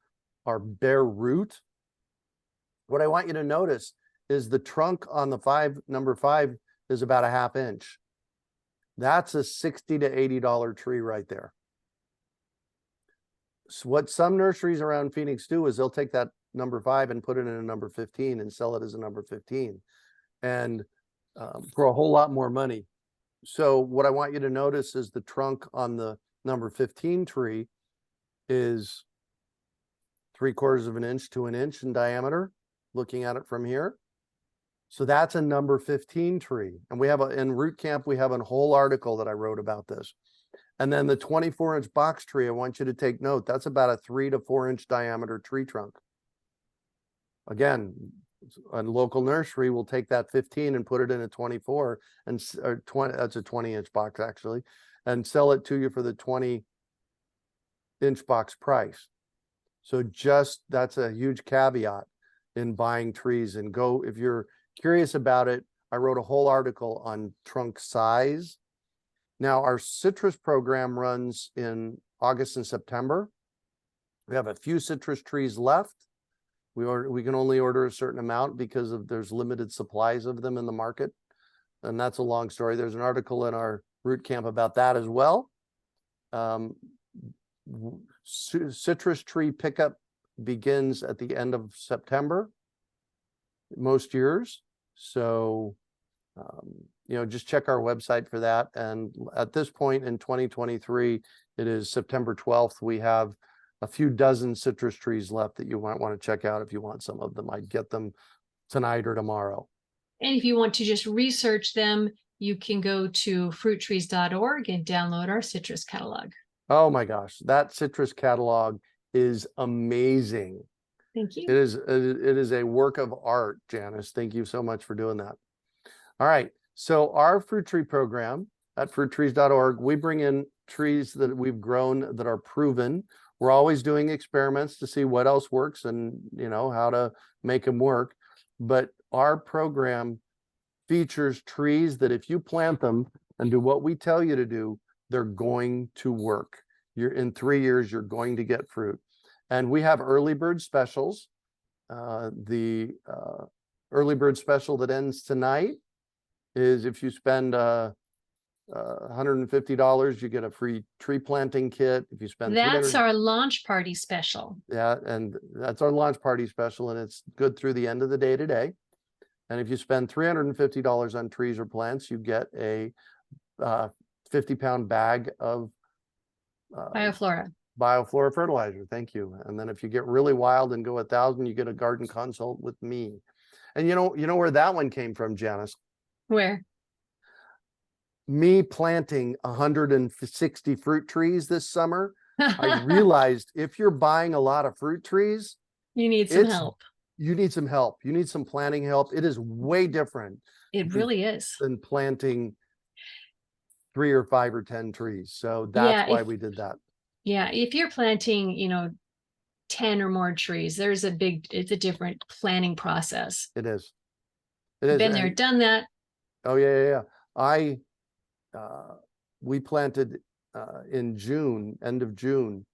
are bare root. What I want you to notice is the trunk on the number 5 is about a 1/2 inch. That's a $60 to $80 tree right there. So what some nurseries around Phoenix do is they'll take that number 5 and put it in a number 15 and sell it as a number 15, and for a whole lot more money. So what I want you to notice is the trunk on the number 15 tree is 3/4 of an inch to an inch in diameter, looking at it from here. So that's a number 15 tree. And we have in Root Camp, we have a whole article that I wrote about this. And then the 24-inch box tree, I want you to take note, that's about a 3 to 4 inch diameter tree trunk. Again, a local nursery will take that 15 and put it in a 24 and or 20, that's a 20-inch box actually, and sell it to you for the 20-inch box price. So that's a huge caveat in buying trees. And if you're curious about it, I wrote a whole article on trunk size. Now our citrus program runs in August and September. We have a few citrus trees left. We can only order a certain amount because there's limited supplies of them in the market. And that's a long story. There's an article in our Root Camp about that as well. Citrus tree pickup begins at the end of September most years. So, just check our website for that. And at this point in 2023, it is September 12th. We have a few dozen citrus trees left that you might want to check out if you want some of them. I'd get them tonight or tomorrow. And if you want to just research them, you can go to fruittrees.org and download our citrus catalog. Oh my gosh, that citrus catalog is amazing. Thank you. It is a work of art, Janis. Thank you so much for doing that. All right, so our fruit tree program at fruittrees.org, we bring in trees that we've grown that are proven. We're always doing experiments to see what else works and how to make them work. But our program features trees that if you plant them and do what we tell you to do, they're going to work. In 3 years, you're going to get fruit. And we have early bird specials. The early bird special that ends tonight is if you spend $150, you get a free tree planting kit. If you spend that's our launch party special. Yeah, and that's our launch party special, and it's good through the end of the day today. And if you spend $350 on trees or plants, you get a 50-pound bag of bioflora fertilizer. Thank you. And then if you get really wild and go 1,000, you get a garden consult with me. And you know where that one came from, Janis? Where? Me planting 160 fruit trees this summer. I realized if you're buying a lot of fruit trees, you need some help. You need some help. You need some planting help. It is way different. It really is. Than planting 3 or 5 or 10 trees. So that's why we did that. Yeah, if you're planting, 10 or more trees, it's a different planning process. It is. It is. Been there, done that. Oh yeah. We planted in June, end of June,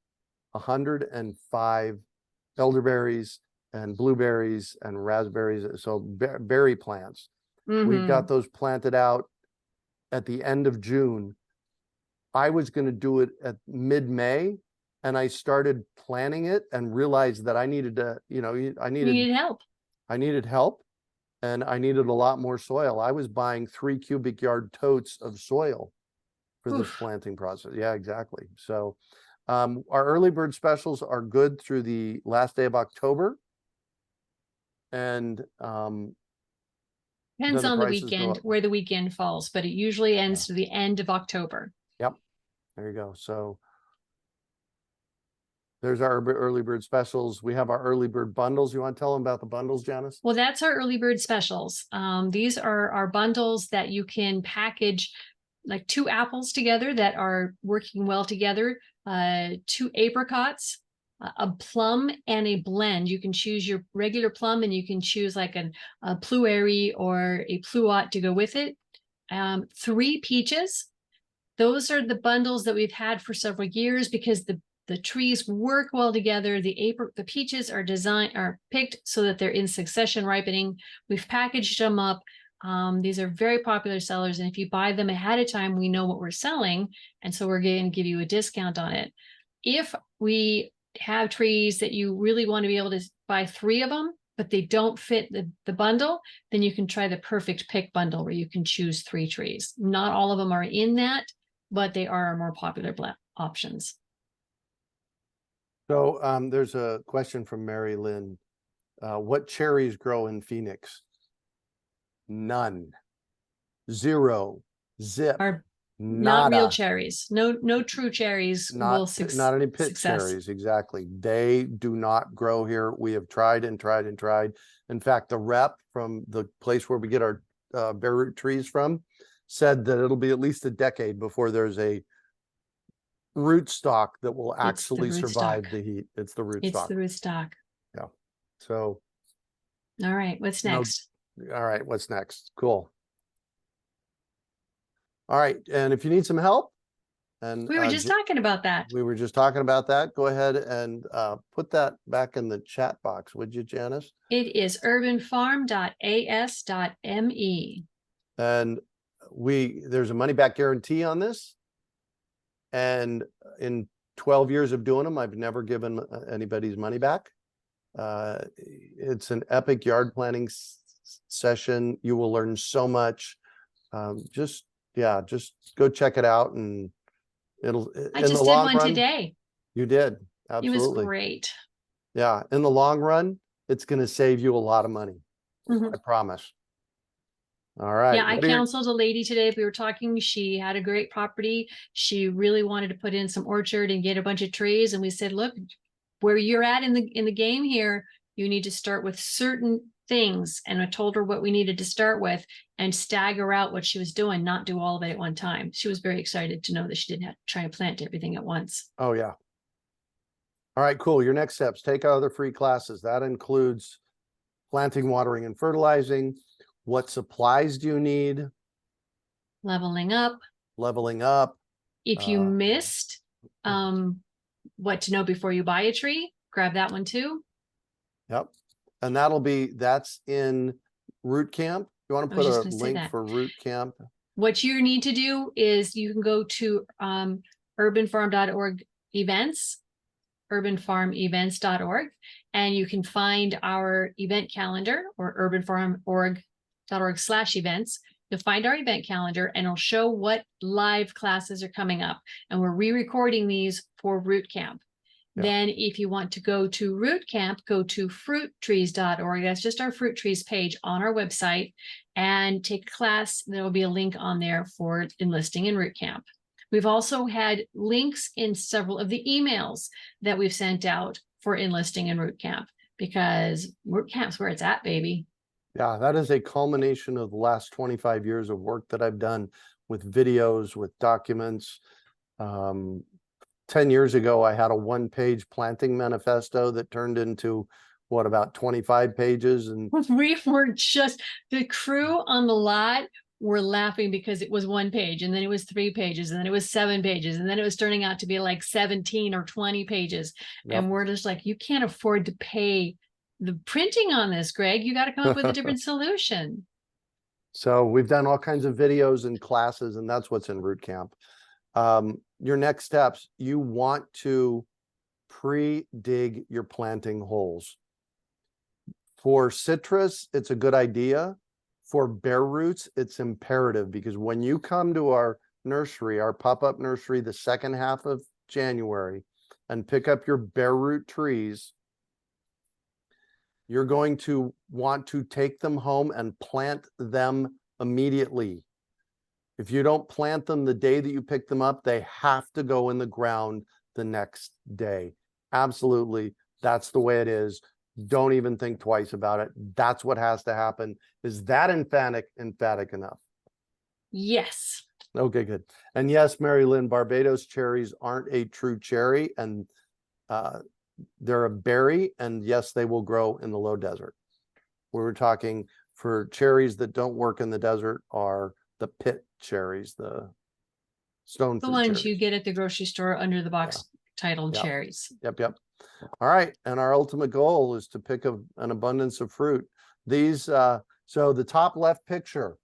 105 elderberries and blueberries and raspberries. So berry plants. We've got those planted out at the end of June. I was going to do it at mid-May, and I started planning it and realized that I needed to, you needed help. I needed help, and I needed a lot more soil. I was buying 3 cubic yard totes of soil for this planting process. Yeah, exactly. So our early bird specials are good through the last day of October. And depends on the weekend, where the weekend falls, but it usually ends to the end of October. Yep. There you go. So There's our early bird specials. We have our early bird bundles. You want to tell them about the bundles, Janis? Well, that's our early bird specials. These are our bundles that you can package like 2 apples together that are working well together, 2 apricots, a plum, and a blend. You can choose your regular plum, and you can choose like a Plueri or a Pluot to go with it. 3 peaches. Those are the bundles that we've had for several years because the trees work well together. The peaches are picked so that they're in succession ripening. We've packaged them up. These are very popular sellers, and if you buy them ahead of time, we know what we're selling, and so we're going to give you a discount on it. If we have trees that you really want to be able to buy 3 of them, but they don't fit the bundle, then you can try the perfect pick bundle where you can choose 3 trees. Not all of them are in that, but they are our more popular options. So there's a question from Mary Lynn. What cherries grow in Phoenix? None. 0. Zip. Are Nada. not real cherries. No true cherries will Not any pit success. cherries. Exactly. They do not grow here. We have tried and tried and tried. In fact, the rep from the place where we get our bare root trees from said that it'll be at least a decade before there's a rootstock that will actually survive the heat. It's the rootstock. It's the rootstock. Yeah. So. All right. What's next? All right. What's next? Cool. All right. And if you need some help, and We were just talking about that. we were just talking about that. Go ahead and put that back in the chat box, would you, Janis? It is urbanfarm.as.me. And there's a money back guarantee on this. And in 12 years of doing them, I've never given anybody's money back. It's an epic yard planning session. You will learn so much. Just go check it out, and I just did one today. You did. Absolutely. It was great. Yeah. In the long run, it's going to save you a lot of money. I promise. All right. Yeah, I counseled a lady today. We were talking. She had a great property. She really wanted to put in some orchard and get a bunch of trees. And we said, look, where you're at in the game here, you need to start with certain things. And I told her what we needed to start with and stagger out what she was doing, not do all of it at one time. She was very excited to know that she didn't have to try to plant everything at once. Oh, yeah. All right, cool. Your next steps, take other free classes. That includes planting, watering, and fertilizing. What supplies do you need? Leveling up. If you missed what to know before you buy a tree, grab that one too. Yep. And that's in Root Camp. You want to put a link for Root Camp? What you need to do is you can go to urbanfarm.org events, urbanfarmevents.org, and you can find our event calendar, or urbanfarm.org/events. You'll find our event calendar, and it'll show what live classes are coming up. And we're re-recording these for Root Camp. Yeah. Then if you want to go to Root Camp, go to fruittrees.org. That's just our fruit trees page on our website, and take a class. There will be a link on there for enlisting in Root Camp. We've also had links in several of the emails that we've sent out for enlisting in Root Camp, because Root Camp's where it's at, baby. Yeah, that is a culmination of the last 25 years of work that I've done with videos, with documents. 10 years ago, I had a 1-page planting manifesto that turned into about 25 pages. And we were the crew on the lot were laughing because it was 1 page, and then it was 3 pages, and then it was 7 pages, and then it was turning out to be like 17 or 20 pages. Yep. And we're just like, you can't afford to pay the printing on this, Greg. You got to come up with a different solution. So we've done all kinds of videos and classes, and that's what's in Root Camp. Your next steps, you want to pre-dig your planting holes. For citrus, it's a good idea. For bare roots, it's imperative, because when you come to our nursery, our pop-up nursery, the second half of January, and pick up your bare root trees, you're going to want to take them home and plant them immediately. If you don't plant them the day that you pick them up, they have to go in the ground the next day. Absolutely. That's the way it is. Don't even think twice about it. That's what has to happen. Is that emphatic enough? Yes. Okay, good. And yes, Mary Lynn, Barbados cherries aren't a true cherry, and they're a berry, and yes, they will grow in the low desert. We were talking for cherries that don't work in the desert are the pit cherries, the stone The fruit ones cherries. you get at the grocery store under the box titled Yeah. cherries. Yep. All right. And our ultimate goal is to pick an abundance of fruit. These, so the top left picture,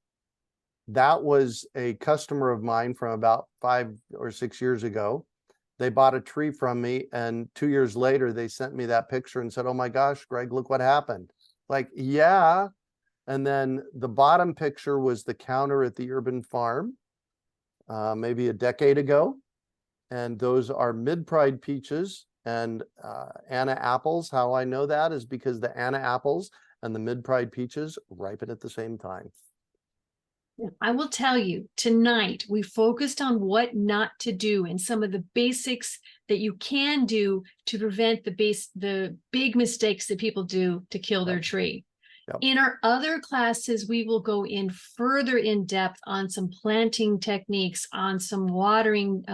that was a customer of mine from about 5 or 6 years ago. They bought a tree from me, and 2 years later, they sent me that picture and said, "Oh my gosh, Greg, look what happened." Like, yeah. And then the bottom picture was the counter at the urban farm, maybe a decade ago. And those are mid-pride peaches and Anna apples. How I know that is because the Anna apples and the mid-pride peaches ripen at the same time. I will tell you, tonight we focused on what not to do and some of the basics that you can do to prevent the big mistakes that people do to kill their tree. Yep. In our other classes, we will go in further in depth on some planting techniques, on some watering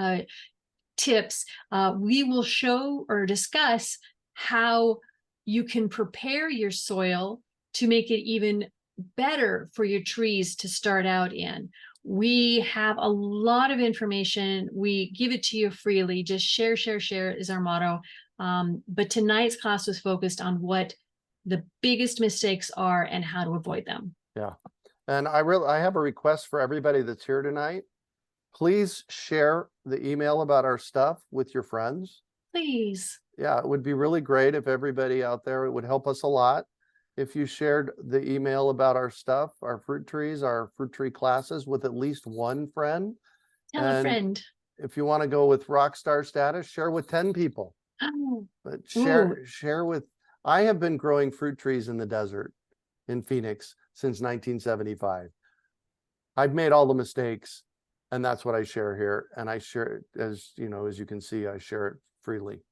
tips. We will show or discuss how you can prepare your soil to make it even better for your trees to start out in. We have a lot of information. We give it to you freely. Just share is our motto. But tonight's class was focused on what the biggest mistakes are and how to avoid them. Yeah. And I have a request for everybody that's here tonight. Please share the email about our stuff with your friends. Please. Yeah, it would be really great if everybody out there, it would help us a lot if you shared the email about our stuff, our fruit trees, our fruit tree classes with at least one friend. Tell a friend. If you want to go with rock star status, share with 10 people. Oh. But share with, I have been growing fruit trees in the desert in Phoenix since 1975. I've made all the mistakes, and that's what I share here. And I share it, as you know, as you can see, I share it freely.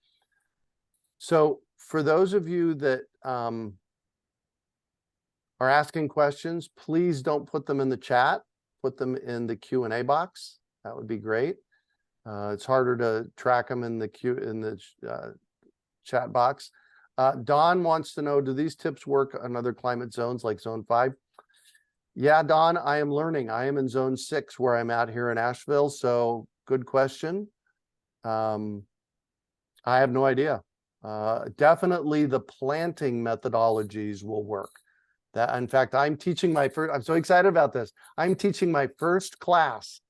So for those of you that are asking questions, please don't put them in the chat. Put them in the Q&A box. That would be great. It's harder to track them in the chat box. Don wants to know, do these tips work on other climate zones like zone 5? Yeah, Don, I am learning. I am in zone 6 where I'm at here in Asheville. So good question. I have no idea. Definitely the planting methodologies will work. That, in fact, I'm so excited about this. I'm teaching my first class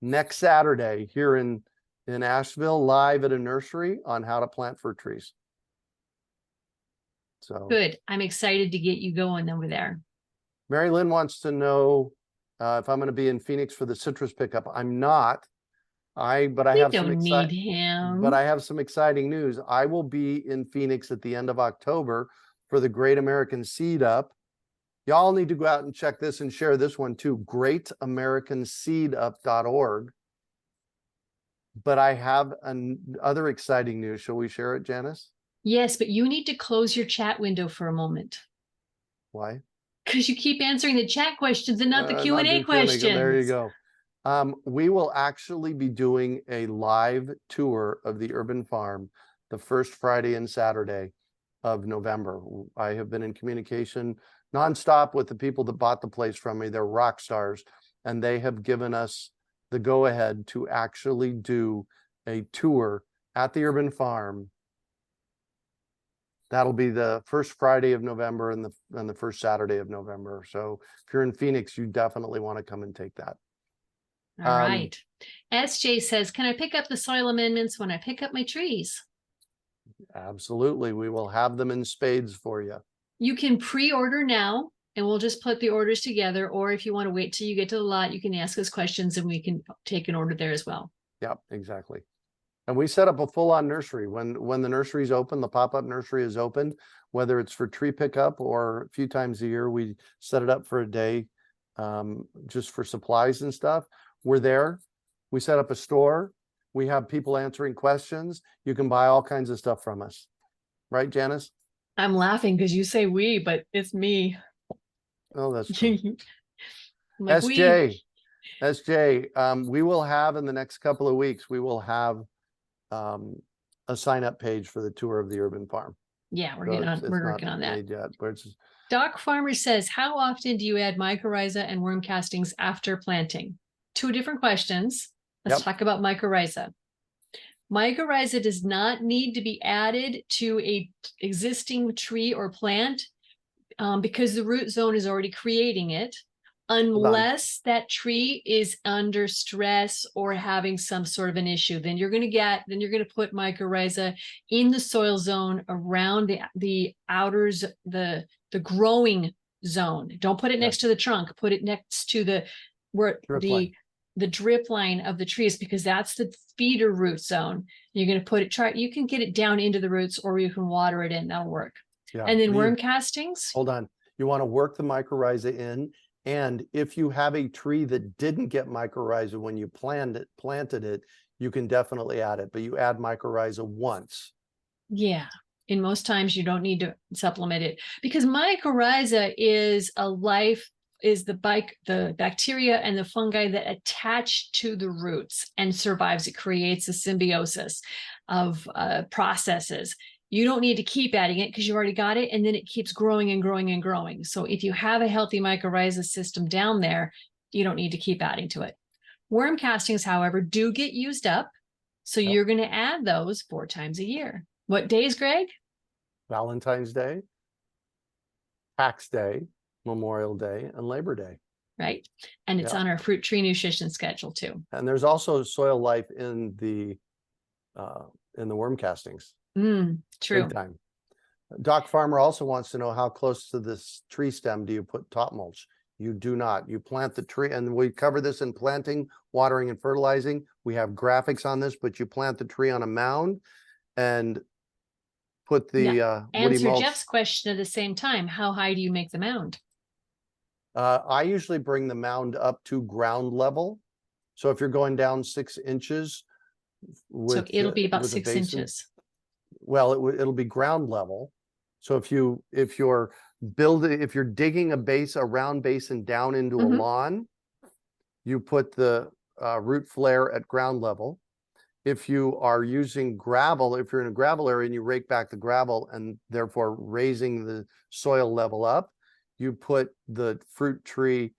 next Saturday here in Asheville, live at a nursery on how to plant fruit trees. So good. I'm excited to get you going over there. Mary Lynn wants to know if I'm going to be in Phoenix for the citrus pickup. I'm not. But I have some exciting news. I will be in Phoenix at the end of October for the Great American Seed Up. Y'all need to go out and check this and share this one too. GreatAmericanSeedUp.org. But I have other exciting news. Shall we share it, Janis? Yes, but you need to close your chat window for a moment. Why? Because you keep answering the chat questions and not the Q&A questions. There you go. We will actually be doing a live tour of the urban farm the first Friday and Saturday of November. I have been in communication nonstop with the people that bought the place from me. They're rock stars, and they have given us the go-ahead to actually do a tour at the urban farm. That'll be the first Friday of November and the first Saturday of November. So if you're in Phoenix, you definitely want to come and take that. All right. SJ says, can I pick up the soil amendments when I pick up my trees? Absolutely. We will have them in spades for you. You can pre-order now, and we'll just put the orders together. Or if you want to wait till you get to the lot, you can ask us questions and we can take an order there as well. Yep, exactly. And we set up a full-on nursery. When the nursery is open, the pop-up nursery is open, whether it's for tree pickup or a few times a year, we set it up for a day just for supplies and stuff. We're there. We set up a store. We have people answering questions. You can buy all kinds of stuff from us. Right, Janice? I'm laughing because you say we, but it's me. Oh, that's true. I'm like, SJ, we will have in the next couple of weeks, we will have a sign up page for the tour of the urban farm. Yeah, we're So getting on. it's We're not working on that. made yet, but it's, Doc Farmer says, how often do you add mycorrhiza and worm castings after planting? Two different questions. Let's Yep. talk about mycorrhiza. Mycorrhiza does not need to be added to a existing tree or plant because the root zone is already creating it, unless that tree is under stress or having some sort of an issue. Then you're going to put mycorrhiza in the soil zone around the outers, the growing zone. Don't put it next to the trunk. Put it next to the drip line of the trees, because that's the feeder root zone. You're going to put it, you can get it down into the roots, or you can water it in. That'll work. yeah. And then worm castings. Hold on. You want to work the mycorrhiza in. And if you have a tree that didn't get mycorrhiza when you planted it, you can definitely add it, but you add mycorrhiza once. Yeah. In most times you don't need to supplement it, because mycorrhiza is the bacteria and the fungi that attach to the roots and survives. It creates a symbiosis of processes. You don't need to keep adding it because you already got it, and then it keeps growing and growing and growing. So if you have a healthy mycorrhiza system down there, you don't need to keep adding to it. Worm castings, however, do get used up. So you're going to add those 4 times a year. What days, Greg? Valentine's Day, Tax Day, Memorial Day, and Labor Day. Right. And it's on our fruit tree nutrition schedule too. And there's also soil life in the worm castings. True. Big time. Doc Farmer also wants to know, how close to this tree stem do you put top mulch? You do not. You plant the tree, and we cover this in planting, watering, and fertilizing. We have graphics on this, but you plant the tree on a mound and put the woody answer mulch. Jeff's question at the same time. How high do you make the mound? I usually bring the mound up to ground level. So if you're going down 6 inches, So it'll be about 6 inches. Well, it'll be ground level. So if you're digging a round basin down into a lawn, you put the root flare at ground level. If you are using gravel, if you're in a gravel area and you rake back the gravel and therefore raising the soil level up, you put the fruit tree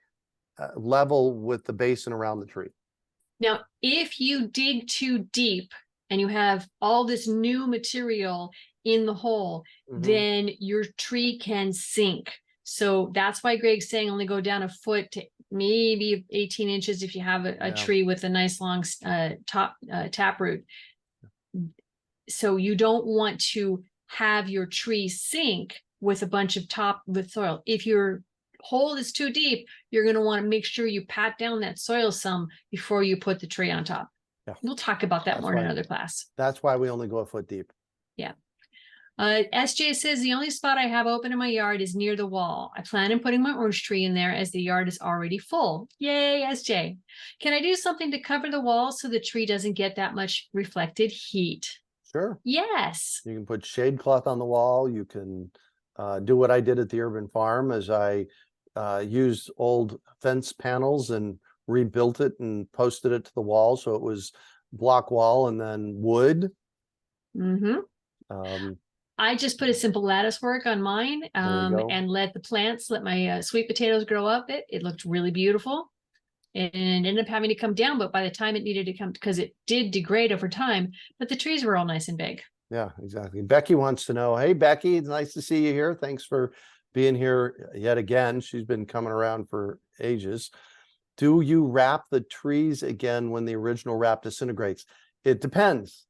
level with the basin around the tree. Now, if you dig too deep and you have all this new material in the hole, then your tree can sink. So that's why Greg's saying only go down a foot to maybe 18 inches if you have a tree with a nice long taproot. So you don't want to have your tree sink with a bunch of with soil. If your hole is too deep, you're going to want to make sure you pat down that soil some before you put the tree on top. Yeah. We'll talk about that more in another class. That's why we only go a foot deep. Yeah. SJ says, the only spot I have open in my yard is near the wall. I plan on putting my orange tree in there as the yard is already full. Yay, SJ. Can I do something to cover the wall so the tree doesn't get that much reflected heat? Sure. Yes. You can put shade cloth on the wall. You can do what I did at the urban farm, as I used old fence panels and rebuilt it and posted it to the wall. So it was block wall and then wood. I just put a simple lattice work on mine and let my sweet potatoes grow up. It looked really beautiful and ended up having to come down. But by the time it needed to come, because it did degrade over time, but the trees were all nice and big. Yeah, exactly. Becky wants to know, hey, Becky, it's nice to see you here. Thanks for being here yet again. She's been coming around for ages. Do you wrap the trees again when the original wrap disintegrates? It depends.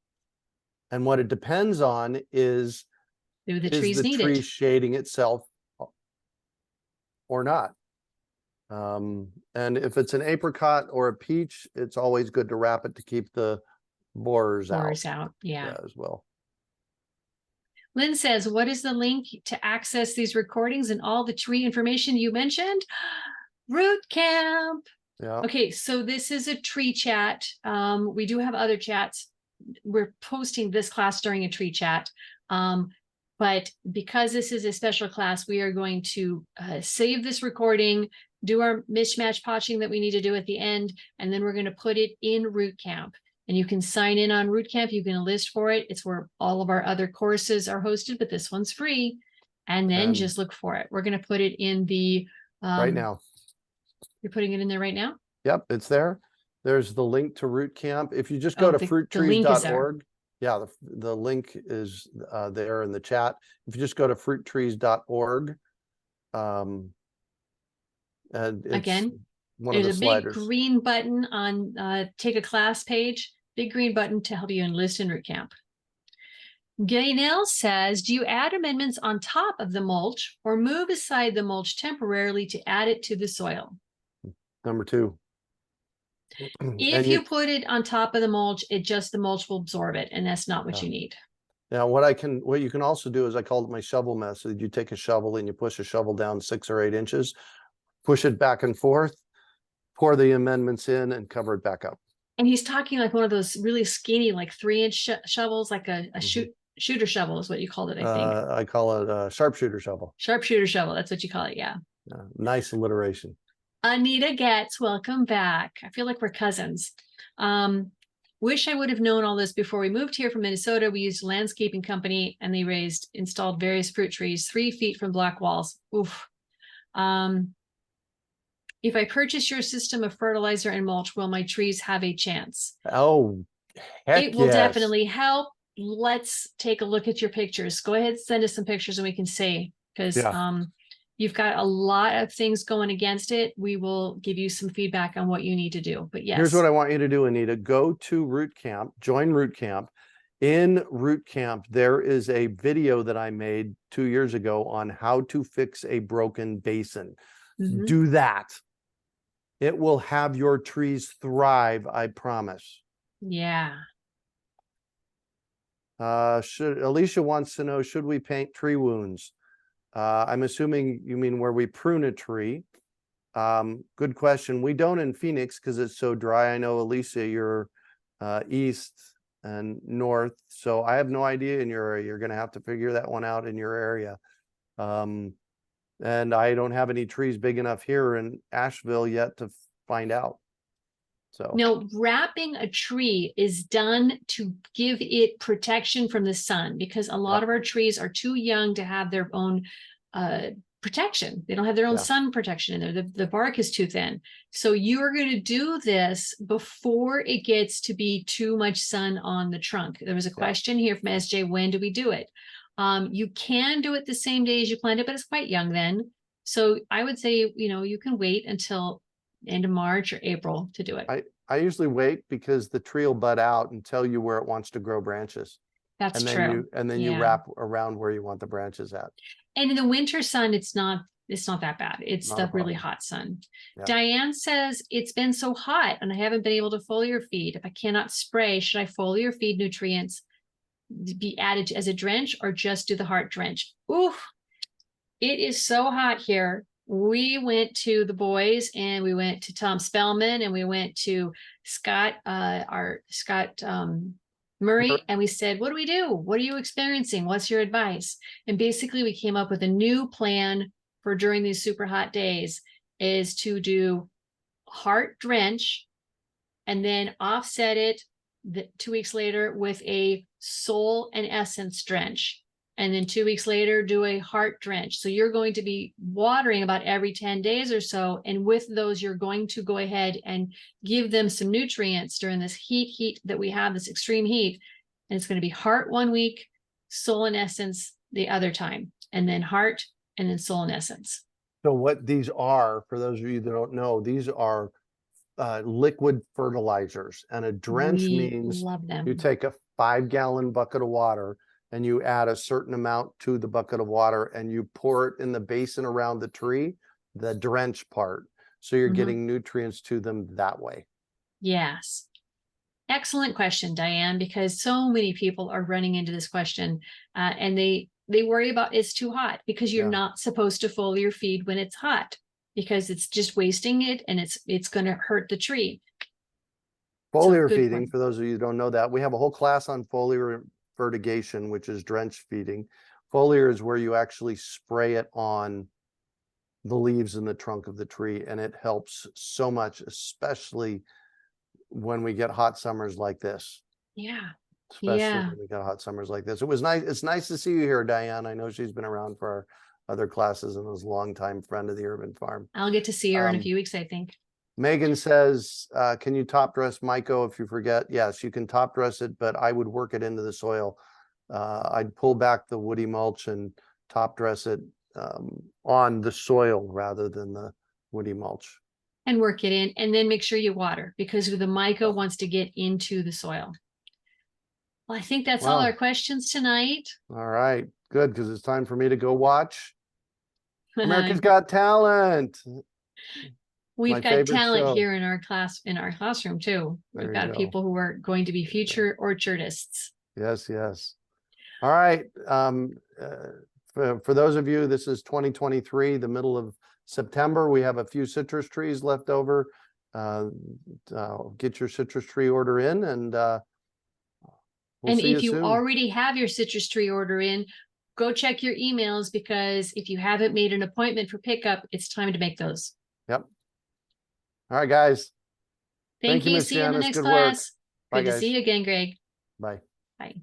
And what it depends on is the tree shading itself or not? And if it's an apricot or a peach, it's always good to wrap it to keep the borers out. Yeah, as well. Lynn says, what is the link to access these recordings and all the tree information you mentioned? Root Camp. Yeah. Okay, so this is a tree chat. We do have other chats. We're posting this class during a tree chat. But because this is a special class, we are going to save this recording, do our mismatch patching that we need to do at the end, and then we're going to put it in Root Camp. And you can sign in on Root Camp. You can enlist for it. It's where all of our other courses are hosted, but this one's free. And then just look for it. We're going to put it in the Right now. You're putting it in there right now? Yep, it's there. There's the link to Root Camp. If you just go to the link is there. fruittrees.org, yeah, the link is there in the chat. If you just go to fruittrees.org, and it's Again, one of the there's a big sliders. green button on take a class page, big green button to help you enlist in Root Camp. Gaynell says, do you add amendments on top of the mulch or move aside the mulch temporarily to add it to the soil? Number 2. If you put it on top of the mulch, the mulch will absorb it, and that's not what you need. Now, what you can also do is, I call it my shovel method. You take a shovel and you push a shovel down 6 or 8 inches, push it back and forth, pour the amendments in, and cover it back up. And he's talking like one of those really skinny, like 3-inch shovels, like a shooter shovel is what you called it, I think. I call it a sharpshooter shovel. Sharpshooter shovel, that's what you call it, yeah. Nice alliteration. Anita Getz, welcome back. I feel like we're cousins. Wish I would have known all this before we moved here from Minnesota. We used a landscaping company and they installed various fruit trees 3 feet from block walls. Oof. If I purchase your system of fertilizer and mulch, will my trees have a chance? Oh, heck it will yes. definitely help. Let's take a look at your pictures. Go ahead, send us some pictures and we can see, because you've got a lot of things going against it. We will give you some feedback on what you need to do. But yes. Here's what I want you to do, Anita. Go to Root Camp, join Root Camp. In Root Camp, there is a video that I made 2 years ago on how to fix a broken basin. Do that. It will have your trees thrive, I promise. Yeah. Alicia wants to know, should we paint tree wounds? I'm assuming you mean where we prune a tree. Good question. We don't in Phoenix because it's so dry. I know, Alicia, you're east and north, so I have no idea in your area. You're going to have to figure that one out in your area. And I don't have any trees big enough here in Asheville yet to find out. So now, wrapping a tree is done to give it protection from the sun, because a lot of our trees are too young to have their own protection. They don't have their own sun protection in there. The bark is too thin. So you are going to do this before it gets to be too much sun on the trunk. There was a question here from SJ, when do we do it? You can do it the same day as you plant it, but it's quite young then. So I would say, you can wait until end of March or April to do it. I usually wait because the tree will bud out and tell you where it wants to grow branches. That's and true. Then you wrap around where you want the branches at. And in the winter sun, it's not that bad. It's the really hot sun. Yeah. Diane says, it's been so hot and I haven't been able to foliar feed. If I cannot spray, should I foliar feed nutrients be added as a drench or just do the heart drench? Oof, it is so hot here. We went to the boys and we went to Tom Spellman and we went to Scott, Murray, and we said, what do we do? What are you experiencing? What's your advice? And basically we came up with a new plan for during these super hot days, is to do heart drench and then offset it 2 weeks later with a soul and essence drench. And then 2 weeks later, do a heart drench. So you're going to be watering about every 10 days or so. And with those, you're going to go ahead and give them some nutrients during this heat that we have, this extreme heat. And it's going to be heart 1 week, soul and essence the other time, and then heart, and then soul and essence. So what these are, for those of you that don't know, these are liquid fertilizers. And a drench means you take a 5-gallon bucket of water and you add a certain amount to the bucket of water and you pour it in the basin around the tree, the drench part. So you're getting nutrients to them that way. Yes. Excellent question, Diane, because so many people are running into this question and they worry about it's too hot, because you're not supposed to foliar feed when it's hot. because it's just wasting it and it's going to hurt the tree. Foliar good feeding, point. for those of you who don't know that, we have a whole class on foliar fertigation, which is drench feeding. Foliar is where you actually spray it on the leaves in the trunk of the tree, and it helps so much, especially when we get hot summers like this. Yeah. Especially Yeah. when we got hot summers like this. It was nice. It's nice to see you here, Diane. I know she's been around for our other classes and was a longtime friend of the urban farm. I'll get to see her in a Um, few weeks, I think. Megan says, can you top dress Myco if you forget? Yes, you can top dress it, but I would work it into the soil. I'd pull back the woody mulch and top dress it on the soil rather than the woody mulch. And work it in, and then make sure you water, because the mica wants to get into the soil. Well, I think that's all Wow. our questions tonight. All right, good, because it's time for me to go watch America's Got Talent. We've my got favorite talent show. here in our classroom too. There We've you got go. people who are going to be future orchardists. Yes, yes. All right. For those of you, this is 2023, the middle of September. We have a few citrus trees left over. Get your citrus tree order in, and we'll And see if you soon. already have your citrus tree order in, go check your emails, because if you haven't made an appointment for pickup, it's time to make those. Yep. All right, guys. Thank you. Miss See you in the Janis. next Good work. class. Bye, Good to guys. see you again, Greg. Bye. Bye.